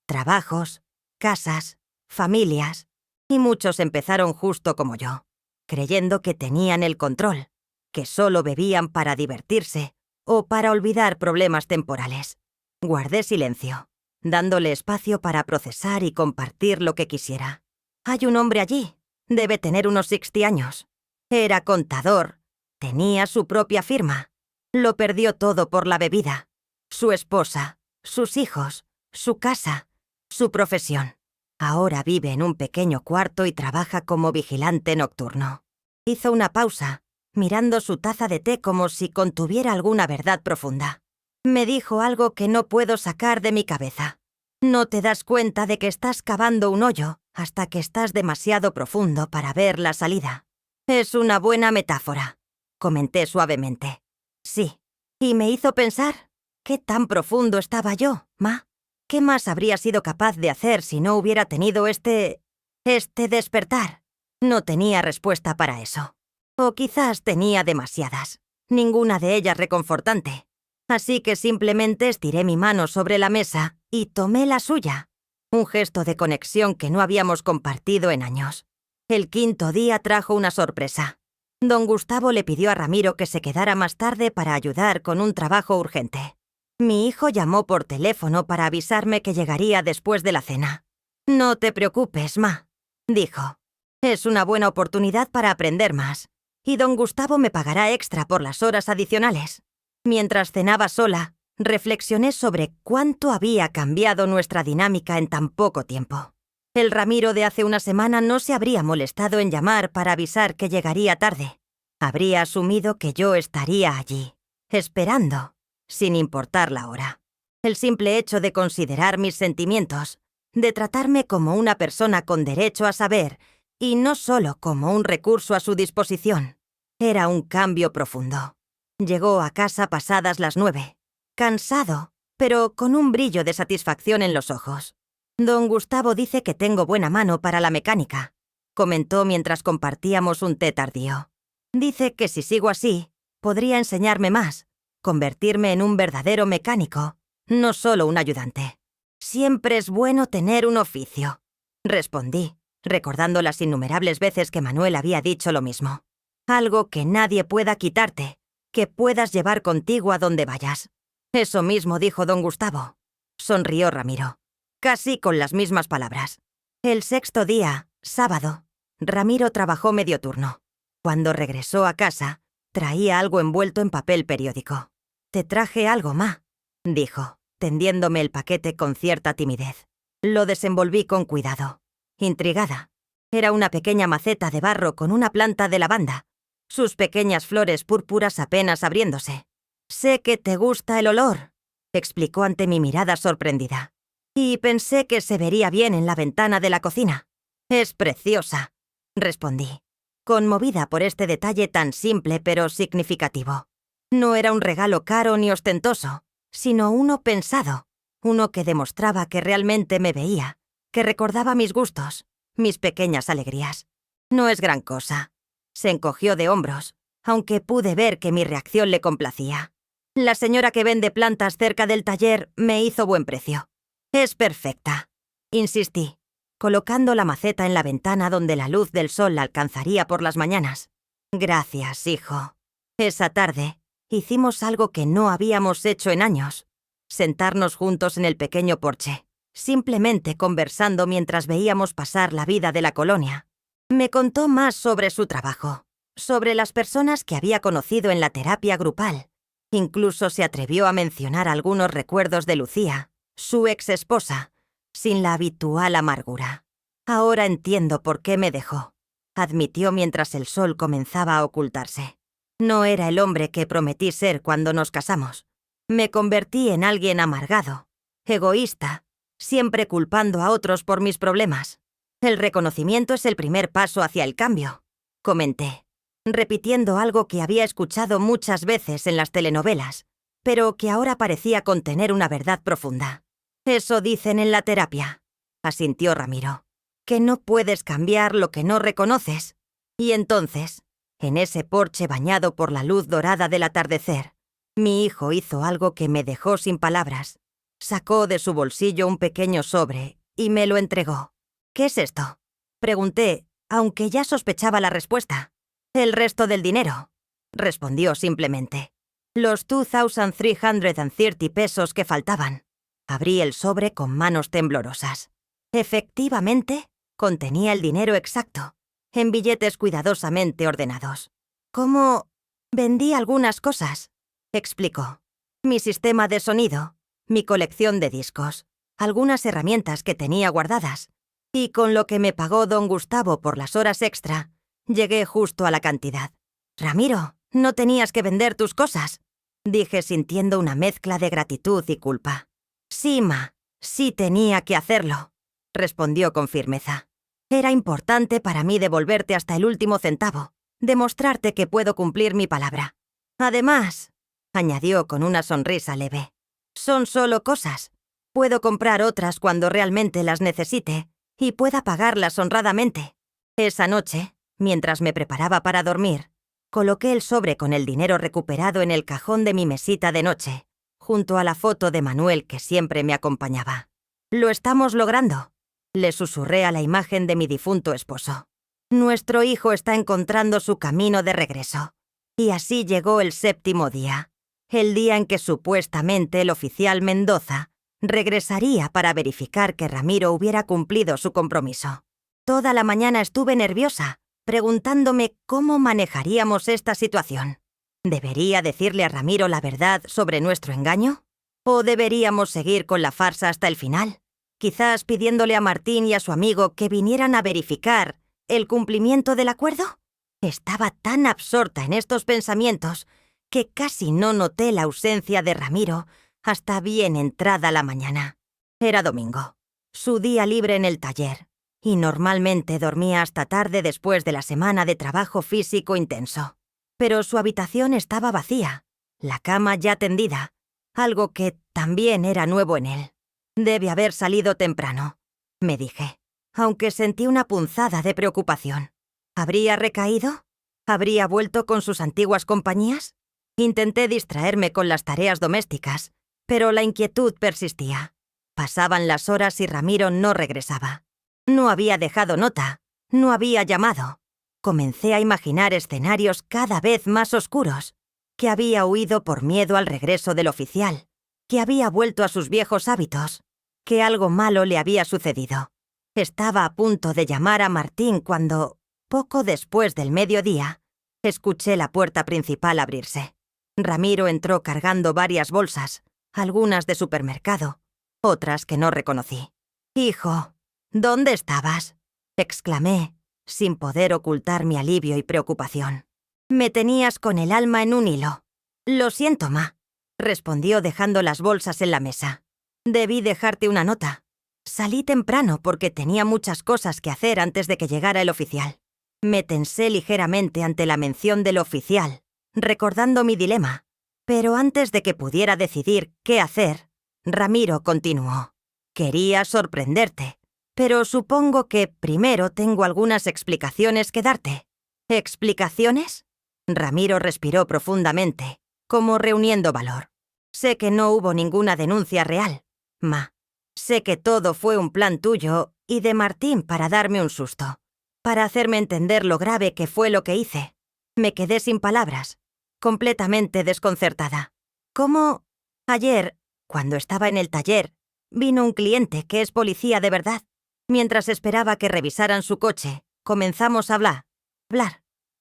Speaker 1: trabajos, casas, familias, y muchos empezaron justo como yo, creyendo que tenían el control, que solo bebían para divertirse o para olvidar problemas temporales. Guardé silencio, dándole espacio para procesar y compartir lo que quisiera. Hay un hombre allí, debe tener unos 60 años. Era contador, tenía su propia firma. Lo perdió todo por la bebida. Su esposa, sus hijos, su casa, su profesión. Ahora vive en un pequeño cuarto y trabaja como vigilante nocturno. Hizo una pausa, mirando su taza de té como si contuviera alguna verdad profunda. Me dijo algo que no puedo sacar de mi cabeza. No te das cuenta de que estás cavando un hoyo hasta que estás demasiado profundo para ver la salida. Es una buena metáfora, comenté suavemente. Sí, y me hizo pensar, ¿qué tan profundo estaba yo, Ma? ¿Qué más habría sido capaz de hacer si no hubiera tenido este despertar? No tenía respuesta para eso. O quizás tenía demasiadas, ninguna de ellas reconfortante. Así que simplemente estiré mi mano sobre la mesa y tomé la suya. Un gesto de conexión que no habíamos compartido en años. El quinto día trajo una sorpresa. Don Gustavo le pidió a Ramiro que se quedara más tarde para ayudar con un trabajo urgente. Mi hijo llamó por teléfono para avisarme que llegaría después de la cena. «No te preocupes, Ma», dijo. «Es una buena oportunidad para aprender más, y don Gustavo me pagará extra por las horas adicionales». Mientras cenaba sola, reflexioné sobre cuánto había cambiado nuestra dinámica en tan poco tiempo. El Ramiro de hace una semana no se habría molestado en llamar para avisar que llegaría tarde. Habría asumido que yo estaría allí, esperando, sin importar la hora. El simple hecho de considerar mis sentimientos, de tratarme como una persona con derecho a saber, y no solo como un recurso a su disposición, era un cambio profundo. Llegó a casa pasadas las 9, cansado, pero con un brillo de satisfacción en los ojos. Don Gustavo dice que tengo buena mano para la mecánica, comentó mientras compartíamos un té tardío. Dice que si sigo así, podría enseñarme más, convertirme en un verdadero mecánico, no solo un ayudante. Siempre es bueno tener un oficio, respondí, recordando las innumerables veces que Manuel había dicho lo mismo. Algo que nadie pueda quitarte, que puedas llevar contigo a donde vayas. Eso mismo dijo don Gustavo. Sonrió Ramiro, casi con las mismas palabras. El sexto día, sábado, Ramiro trabajó medio turno. Cuando regresó a casa, traía algo envuelto en papel periódico. «Te traje algo, Ma», dijo, tendiéndome el paquete con cierta timidez. Lo desenvolví con cuidado, intrigada. Era una pequeña maceta de barro con una planta de lavanda, sus pequeñas flores púrpuras apenas abriéndose. «Sé que te gusta el olor», explicó ante mi mirada sorprendida. «Y pensé que se vería bien en la ventana de la cocina». «Es preciosa», respondí, conmovida por este detalle tan simple pero significativo. No era un regalo caro ni ostentoso, sino uno pensado, uno que demostraba que realmente me veía, que recordaba mis gustos, mis pequeñas alegrías. «No es gran cosa». Se encogió de hombros, aunque pude ver que mi reacción le complacía. La señora que vende plantas cerca del taller me hizo buen precio. Es perfecta, insistí, colocando la maceta en la ventana donde la luz del sol la alcanzaría por las mañanas. Gracias, hijo. Esa tarde hicimos algo que no habíamos hecho en años. Sentarnos juntos en el pequeño porche, simplemente conversando mientras veíamos pasar la vida de la colonia. Me contó más sobre su trabajo, sobre las personas que había conocido en la terapia grupal. Incluso se atrevió a mencionar algunos recuerdos de Lucía, su ex-esposa, sin la habitual amargura. Ahora entiendo por qué me dejó, admitió mientras el sol comenzaba a ocultarse. No era el hombre que prometí ser cuando nos casamos. Me convertí en alguien amargado, egoísta, siempre culpando a otros por mis problemas. El reconocimiento es el primer paso hacia el cambio, comenté, repitiendo algo que había escuchado muchas veces en las telenovelas, pero que ahora parecía contener una verdad profunda. Eso dicen en la terapia, asintió Ramiro, que no puedes cambiar lo que no reconoces. Y entonces, en ese porche bañado por la luz dorada del atardecer, mi hijo hizo algo que me dejó sin palabras. Sacó de su bolsillo un pequeño sobre y me lo entregó. ¿Qué es esto?, pregunté, aunque ya sospechaba la respuesta. El resto del dinero, respondió simplemente. Los 2,330 pesos que faltaban. Abrí el sobre con manos temblorosas. Efectivamente, contenía el dinero exacto, en billetes cuidadosamente ordenados. ¿Cómo? Vendí algunas cosas, explicó. Mi sistema de sonido, mi colección de discos, algunas herramientas que tenía guardadas. Y con lo que me pagó don Gustavo por las horas extra, llegué justo a la cantidad. Ramiro, no tenías que vender tus cosas, dije sintiendo una mezcla de gratitud y culpa. Sí, ma, sí tenía que hacerlo, respondió con firmeza. Era importante para mí devolverte hasta el último centavo, demostrarte que puedo cumplir mi palabra. Además, añadió con una sonrisa leve, son solo cosas. Puedo comprar otras cuando realmente las necesite y pueda pagarlas honradamente. Esa noche, mientras me preparaba para dormir, coloqué el sobre con el dinero recuperado en el cajón de mi mesita de noche, junto a la foto de Manuel que siempre me acompañaba. Lo estamos logrando, le susurré a la imagen de mi difunto esposo. Nuestro hijo está encontrando su camino de regreso. Y así llegó el 7º día, el día en que supuestamente el oficial Mendoza regresaría para verificar que Ramiro hubiera cumplido su compromiso. Toda la mañana estuve nerviosa, preguntándome cómo manejaríamos esta situación. ¿Debería decirle a Ramiro la verdad sobre nuestro engaño? ¿O deberíamos seguir con la farsa hasta el final? Quizás pidiéndole a Martín y a su amigo que vinieran a verificar el cumplimiento del acuerdo. Estaba tan absorta en estos pensamientos que casi no noté la ausencia de Ramiro hasta bien entrada la mañana. Era domingo, su día libre en el taller, y normalmente dormía hasta tarde después de la semana de trabajo físico intenso. Pero su habitación estaba vacía, la cama ya tendida, algo que también era nuevo en él. Debe haber salido temprano, me dije, aunque sentí una punzada de preocupación. ¿Habría recaído? ¿Habría vuelto con sus antiguas compañías? Intenté distraerme con las tareas domésticas, pero la inquietud persistía. Pasaban las horas y Ramiro no regresaba. No había dejado nota, no había llamado. Comencé a imaginar escenarios cada vez más oscuros, que había huido por miedo al regreso del oficial, que había vuelto a sus viejos hábitos, que algo malo le había sucedido. Estaba a punto de llamar a Martín cuando, poco después del mediodía, escuché la puerta principal abrirse. Ramiro entró cargando varias bolsas, algunas de supermercado, otras que no reconocí. «Hijo, ¿dónde estabas?», exclamé, sin poder ocultar mi alivio y preocupación. «Me tenías con el alma en un hilo». «Lo siento, ma», respondió dejando las bolsas en la mesa. «Debí dejarte una nota. Salí temprano porque tenía muchas cosas que hacer antes de que llegara el oficial». Me tensé ligeramente ante la mención del oficial, recordando mi dilema. Pero antes de que pudiera decidir qué hacer, Ramiro continuó. «Quería sorprenderte, pero supongo que primero tengo algunas explicaciones que darte». «¿Explicaciones?». Ramiro respiró profundamente, como reuniendo valor. Sé que no hubo ninguna denuncia real, Ma. Sé que todo fue un plan tuyo y de Martín para darme un susto, para hacerme entender lo grave que fue lo que hice. Me quedé sin palabras, completamente desconcertada. ¿Cómo? Ayer, cuando estaba en el taller, vino un cliente que es policía de verdad. Mientras esperaba que revisaran su coche, comenzamos a hablar.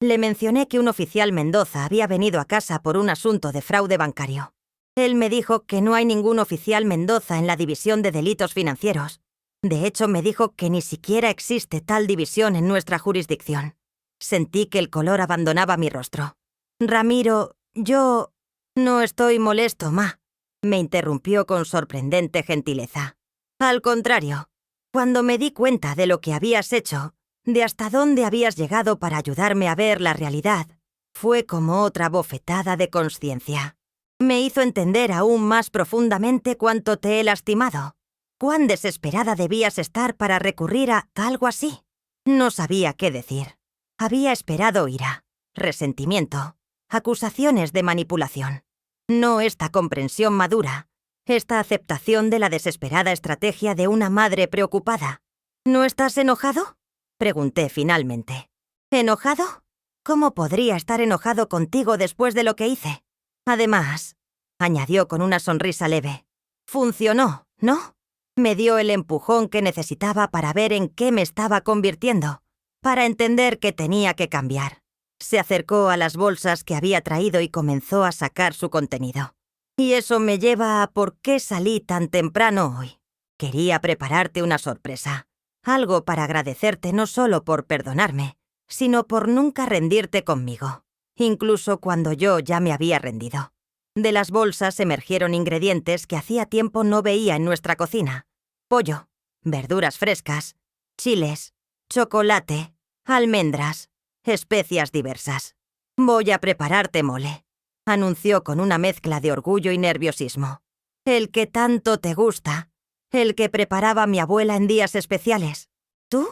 Speaker 1: Le mencioné que un oficial Mendoza había venido a casa por un asunto de fraude bancario. Él me dijo que no hay ningún oficial Mendoza en la división de delitos financieros. De hecho, me dijo que ni siquiera existe tal división en nuestra jurisdicción. Sentí que el color abandonaba mi rostro. Ramiro, yo... No estoy molesto, Ma. Me interrumpió con sorprendente gentileza. Al contrario, cuando me di cuenta de lo que habías hecho, de hasta dónde habías llegado para ayudarme a ver la realidad, fue como otra bofetada de conciencia. Me hizo entender aún más profundamente cuánto te he lastimado. Cuán desesperada debías estar para recurrir a algo así. No sabía qué decir. Había esperado ira, resentimiento, acusaciones de manipulación. No esta comprensión madura, esta aceptación de la desesperada estrategia de una madre preocupada. ¿No estás enojado?, pregunté finalmente. ¿Enojado? ¿Cómo podría estar enojado contigo después de lo que hice? Además, añadió con una sonrisa leve, funcionó, ¿no? Me dio el empujón que necesitaba para ver en qué me estaba convirtiendo, para entender que tenía que cambiar. Se acercó a las bolsas que había traído y comenzó a sacar su contenido. Y eso me lleva a por qué salí tan temprano hoy. Quería prepararte una sorpresa. Algo para agradecerte no solo por perdonarme, sino por nunca rendirte conmigo, incluso cuando yo ya me había rendido. De las bolsas emergieron ingredientes que hacía tiempo no veía en nuestra cocina. Pollo, verduras frescas, chiles, chocolate, almendras, especias diversas. Voy a prepararte mole, anunció con una mezcla de orgullo y nerviosismo. El que tanto te gusta, el que preparaba mi abuela en días especiales. ¿Tú?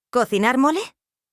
Speaker 1: ¿Cocinar mole?,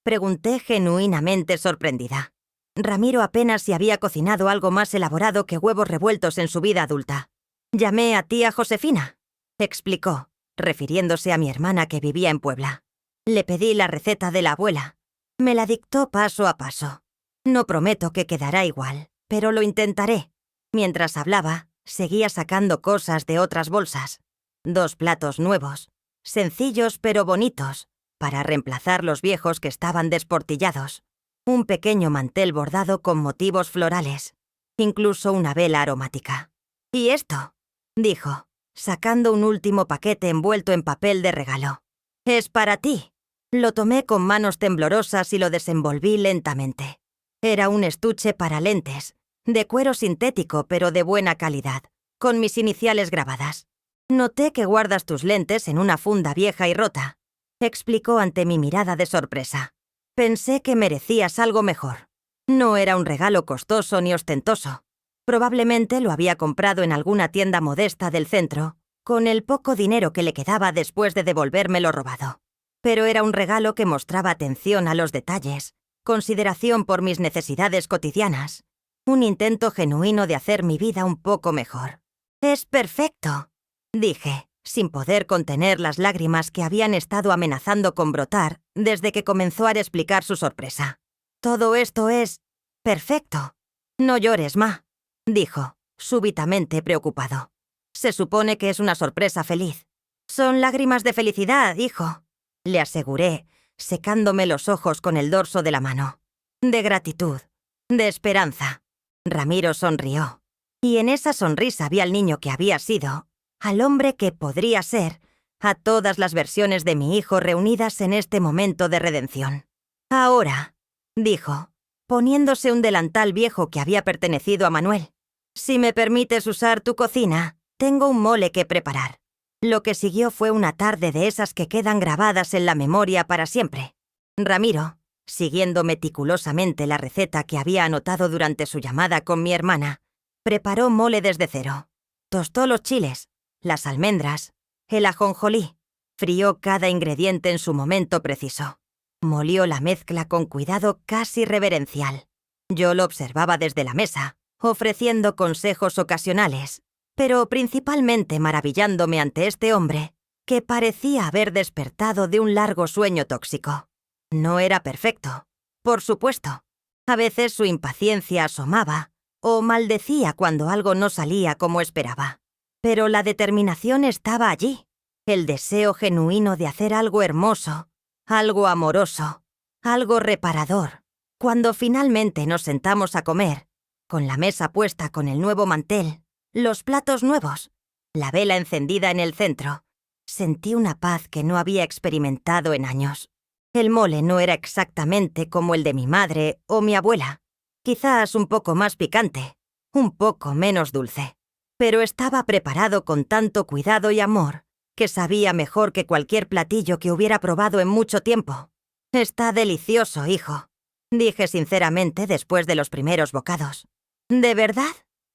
Speaker 1: pregunté genuinamente sorprendida. Ramiro apenas si había cocinado algo más elaborado que huevos revueltos en su vida adulta. Llamé a tía Josefina, explicó, refiriéndose a mi hermana que vivía en Puebla. Le pedí la receta de la abuela. Me la dictó paso a paso. No prometo que quedará igual, pero lo intentaré. Mientras hablaba, seguía sacando cosas de otras bolsas. 2 platos nuevos, sencillos pero bonitos, para reemplazar los viejos que estaban desportillados. Un pequeño mantel bordado con motivos florales, incluso una vela aromática. ¿Y esto?, dijo, sacando un último paquete envuelto en papel de regalo. Es para ti. Lo tomé con manos temblorosas y lo desenvolví lentamente. Era un estuche para lentes, de cuero sintético pero de buena calidad, con mis iniciales grabadas. Noté que guardas tus lentes en una funda vieja y rota, explicó ante mi mirada de sorpresa. Pensé que merecías algo mejor. No era un regalo costoso ni ostentoso. Probablemente lo había comprado en alguna tienda modesta del centro, con el poco dinero que le quedaba después de devolverme lo robado. Pero era un regalo que mostraba atención a los detalles, consideración por mis necesidades cotidianas, un intento genuino de hacer mi vida un poco mejor. «Es perfecto», dije, sin poder contener las lágrimas que habían estado amenazando con brotar desde que comenzó a explicar su sorpresa. «Todo esto es perfecto. No llores, Ma», dijo, súbitamente preocupado. «Se supone que es una sorpresa feliz». «Son lágrimas de felicidad, hijo», le aseguré, secándome los ojos con el dorso de la mano. «De gratitud, de esperanza». Ramiro sonrió, y en esa sonrisa vi al niño que había sido, al hombre que podría ser, a todas las versiones de mi hijo reunidas en este momento de redención. «Ahora», dijo, poniéndose un delantal viejo que había pertenecido a Manuel, «si me permites usar tu cocina, tengo un mole que preparar». Lo que siguió fue una tarde de esas que quedan grabadas en la memoria para siempre. Ramiro, siguiendo meticulosamente la receta que había anotado durante su llamada con mi hermana, preparó mole desde cero. Tostó los chiles, las almendras, el ajonjolí, frió cada ingrediente en su momento preciso. Molió la mezcla con cuidado casi reverencial. Yo lo observaba desde la mesa, ofreciendo consejos ocasionales, pero principalmente maravillándome ante este hombre que parecía haber despertado de un largo sueño tóxico. No era perfecto, por supuesto. A veces su impaciencia asomaba o maldecía cuando algo no salía como esperaba. Pero la determinación estaba allí, el deseo genuino de hacer algo hermoso, algo amoroso, algo reparador. Cuando finalmente nos sentamos a comer, con la mesa puesta con el nuevo mantel, los platos nuevos, la vela encendida en el centro, sentí una paz que no había experimentado en años. El mole no era exactamente como el de mi madre o mi abuela, quizás un poco más picante, un poco menos dulce, pero estaba preparado con tanto cuidado y amor que sabía mejor que cualquier platillo que hubiera probado en mucho tiempo. «Está delicioso, hijo», dije sinceramente después de los primeros bocados. «¿De verdad?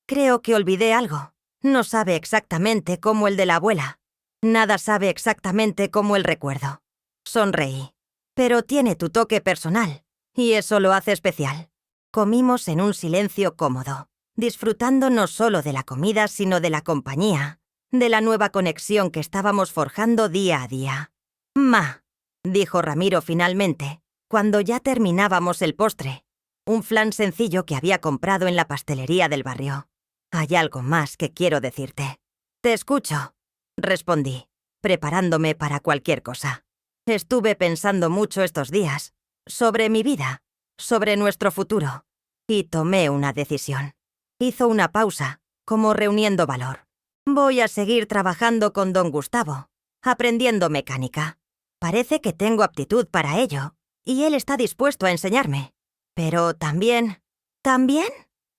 Speaker 1: Creo que olvidé algo. No sabe exactamente como el de la abuela. Nada sabe exactamente como el recuerdo». Sonreí. «Pero tiene tu toque personal, y eso lo hace especial». Comimos en un silencio cómodo, disfrutando no solo de la comida, sino de la compañía, de la nueva conexión que estábamos forjando día a día. «Ma», dijo Ramiro finalmente, cuando ya terminábamos el postre, un flan sencillo que había comprado en la pastelería del barrio. «Hay algo más que quiero decirte». «Te escucho», respondí, preparándome para cualquier cosa. Estuve pensando mucho estos días, sobre mi vida, sobre nuestro futuro, y tomé una decisión. Hizo una pausa, como reuniendo valor. «Voy a seguir trabajando con don Gustavo, aprendiendo mecánica. Parece que tengo aptitud para ello, y él está dispuesto a enseñarme. Pero también... ¿También?»,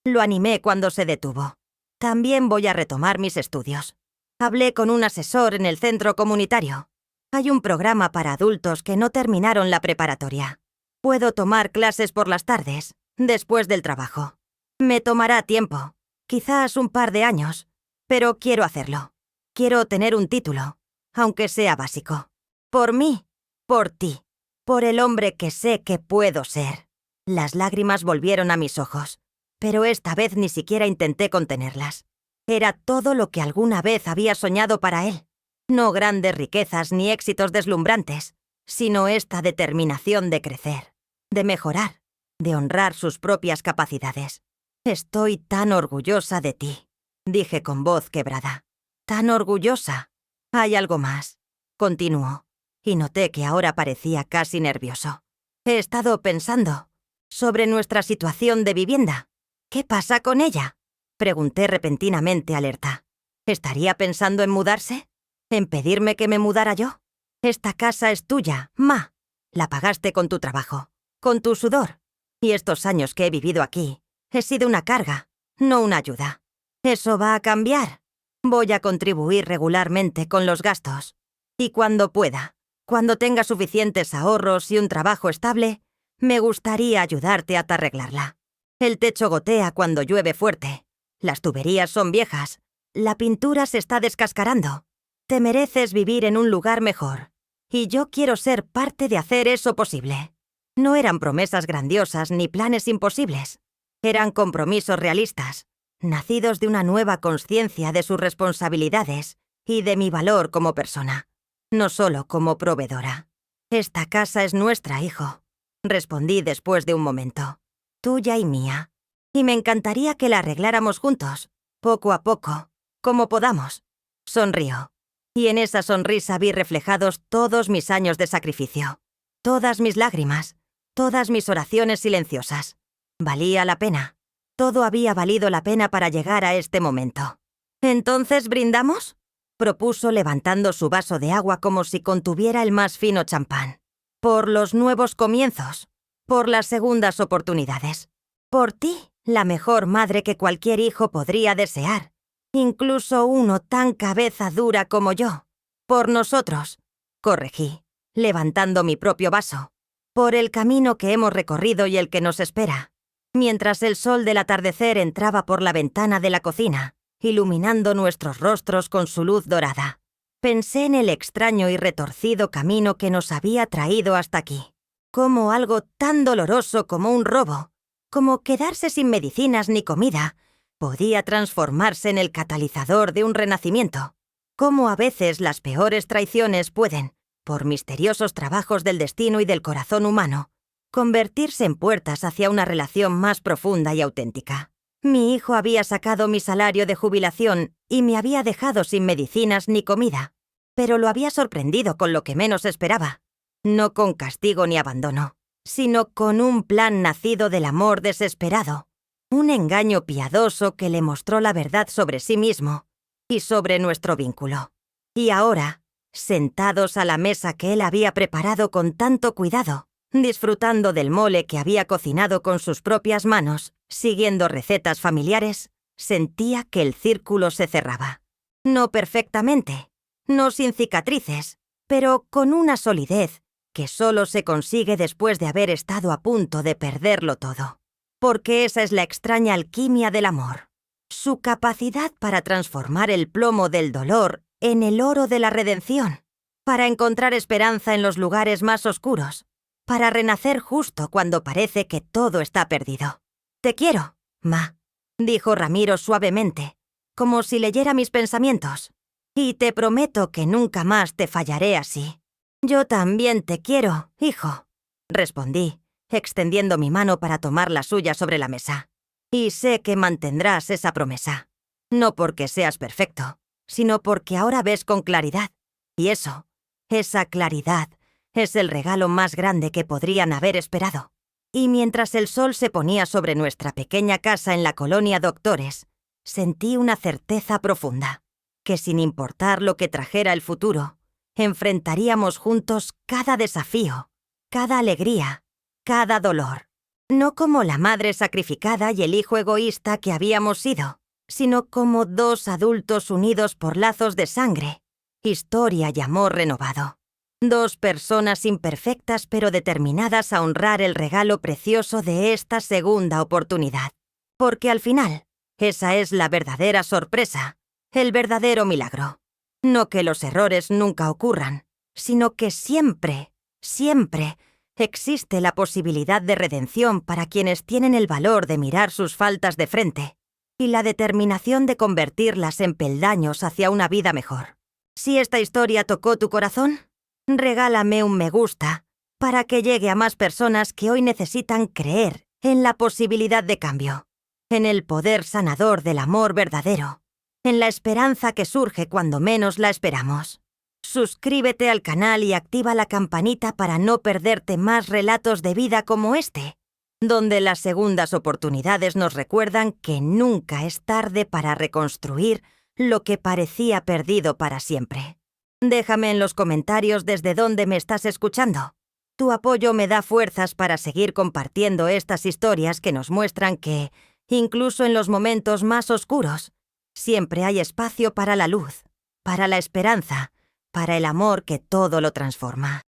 Speaker 1: lo animé cuando se detuvo. «También voy a retomar mis estudios. Hablé con un asesor en el centro comunitario. Hay un programa para adultos que no terminaron la preparatoria. Puedo tomar clases por las tardes, después del trabajo. Me tomará tiempo, quizás un par de años, pero quiero hacerlo. Quiero tener un título, aunque sea básico. Por mí, por ti, por el hombre que sé que puedo ser». Las lágrimas volvieron a mis ojos, pero esta vez ni siquiera intenté contenerlas. Era todo lo que alguna vez había soñado para él. No grandes riquezas ni éxitos deslumbrantes, sino esta determinación de crecer, de mejorar, de honrar sus propias capacidades. «Estoy tan orgullosa de ti», dije con voz quebrada. «Tan orgullosa». «Hay algo más», continuó, y noté que ahora parecía casi nervioso. «He estado pensando sobre nuestra situación de vivienda. ¿Qué pasa con ella?», pregunté repentinamente alerta. ¿Estaría pensando en mudarse? ¿En pedirme que me mudara yo? «Esta casa es tuya, ma. La pagaste con tu trabajo, con tu sudor. Y estos años que he vivido aquí, he sido una carga, no una ayuda. Eso va a cambiar. Voy a contribuir regularmente con los gastos. Y cuando pueda, cuando tenga suficientes ahorros y un trabajo estable, me gustaría ayudarte a arreglarla. El techo gotea cuando llueve fuerte. Las tuberías son viejas. La pintura se está descascarando. Te mereces vivir en un lugar mejor. Y yo quiero ser parte de hacer eso posible». No eran promesas grandiosas ni planes imposibles. Eran compromisos realistas, nacidos de una nueva conciencia de sus responsabilidades y de mi valor como persona, no solo como proveedora. «Esta casa es nuestra, hijo», respondí después de un momento. «Tuya y mía. Y me encantaría que la arregláramos juntos, poco a poco, como podamos». Sonrió, y en esa sonrisa vi reflejados todos mis años de sacrificio, todas mis lágrimas, todas mis oraciones silenciosas. Valía la pena. Todo había valido la pena para llegar a este momento. «¿Entonces brindamos?», propuso levantando su vaso de agua como si contuviera el más fino champán. «Por los nuevos comienzos, por las segundas oportunidades. Por ti, la mejor madre que cualquier hijo podría desear, incluso uno tan cabeza dura como yo. Por nosotros», corregí, levantando mi propio vaso. «Por el camino que hemos recorrido y el que nos espera». Mientras el sol del atardecer entraba por la ventana de la cocina, iluminando nuestros rostros con su luz dorada, pensé en el extraño y retorcido camino que nos había traído hasta aquí. Como algo tan doloroso como un robo, como quedarse sin medicinas ni comida, podía transformarse en el catalizador de un renacimiento. Cómo a veces las peores traiciones pueden, por misteriosos trabajos del destino y del corazón humano, convertirse en puertas hacia una relación más profunda y auténtica. Mi hijo había sacado mi salario de jubilación y me había dejado sin medicinas ni comida, pero lo había sorprendido con lo que menos esperaba, no con castigo ni abandono, sino con un plan nacido del amor desesperado, un engaño piadoso que le mostró la verdad sobre sí mismo y sobre nuestro vínculo. Y ahora, sentados a la mesa que él había preparado con tanto cuidado, disfrutando del mole que había cocinado con sus propias manos, siguiendo recetas familiares, sentía que el círculo se cerraba. No perfectamente, no sin cicatrices, pero con una solidez que solo se consigue después de haber estado a punto de perderlo todo. Porque esa es la extraña alquimia del amor. Su capacidad para transformar el plomo del dolor en el oro de la redención, para encontrar esperanza en los lugares más oscuros, para renacer justo cuando parece que todo está perdido. «Te quiero, Ma», dijo Ramiro suavemente, como si leyera mis pensamientos. «Y te prometo que nunca más te fallaré así». «Yo también te quiero, hijo», respondí, extendiendo mi mano para tomar la suya sobre la mesa. «Y sé que mantendrás esa promesa. No porque seas perfecto, sino porque ahora ves con claridad. Y eso, esa claridad, es el regalo más grande que podrían haber esperado». Y mientras el sol se ponía sobre nuestra pequeña casa en la colonia Doctores, sentí una certeza profunda, que sin importar lo que trajera el futuro, enfrentaríamos juntos cada desafío, cada alegría, cada dolor. No como la madre sacrificada y el hijo egoísta que habíamos sido, sino como dos adultos unidos por lazos de sangre, historia y amor renovado. Dos personas imperfectas pero determinadas a honrar el regalo precioso de esta segunda oportunidad. Porque al final, esa es la verdadera sorpresa, el verdadero milagro. No que los errores nunca ocurran, sino que siempre, siempre existe la posibilidad de redención para quienes tienen el valor de mirar sus faltas de frente y la determinación de convertirlas en peldaños hacia una vida mejor. Si esta historia tocó tu corazón, regálame un me gusta para que llegue a más personas que hoy necesitan creer en la posibilidad de cambio, en el poder sanador del amor verdadero, en la esperanza que surge cuando menos la esperamos. Suscríbete al canal y activa la campanita para no perderte más relatos de vida como este, donde las segundas oportunidades nos recuerdan que nunca es tarde para reconstruir lo que parecía perdido para siempre. Déjame en los comentarios desde dónde me estás escuchando. Tu apoyo me da fuerzas para seguir compartiendo estas historias que nos muestran que, incluso en los momentos más oscuros, siempre hay espacio para la luz, para la esperanza, para el amor que todo lo transforma.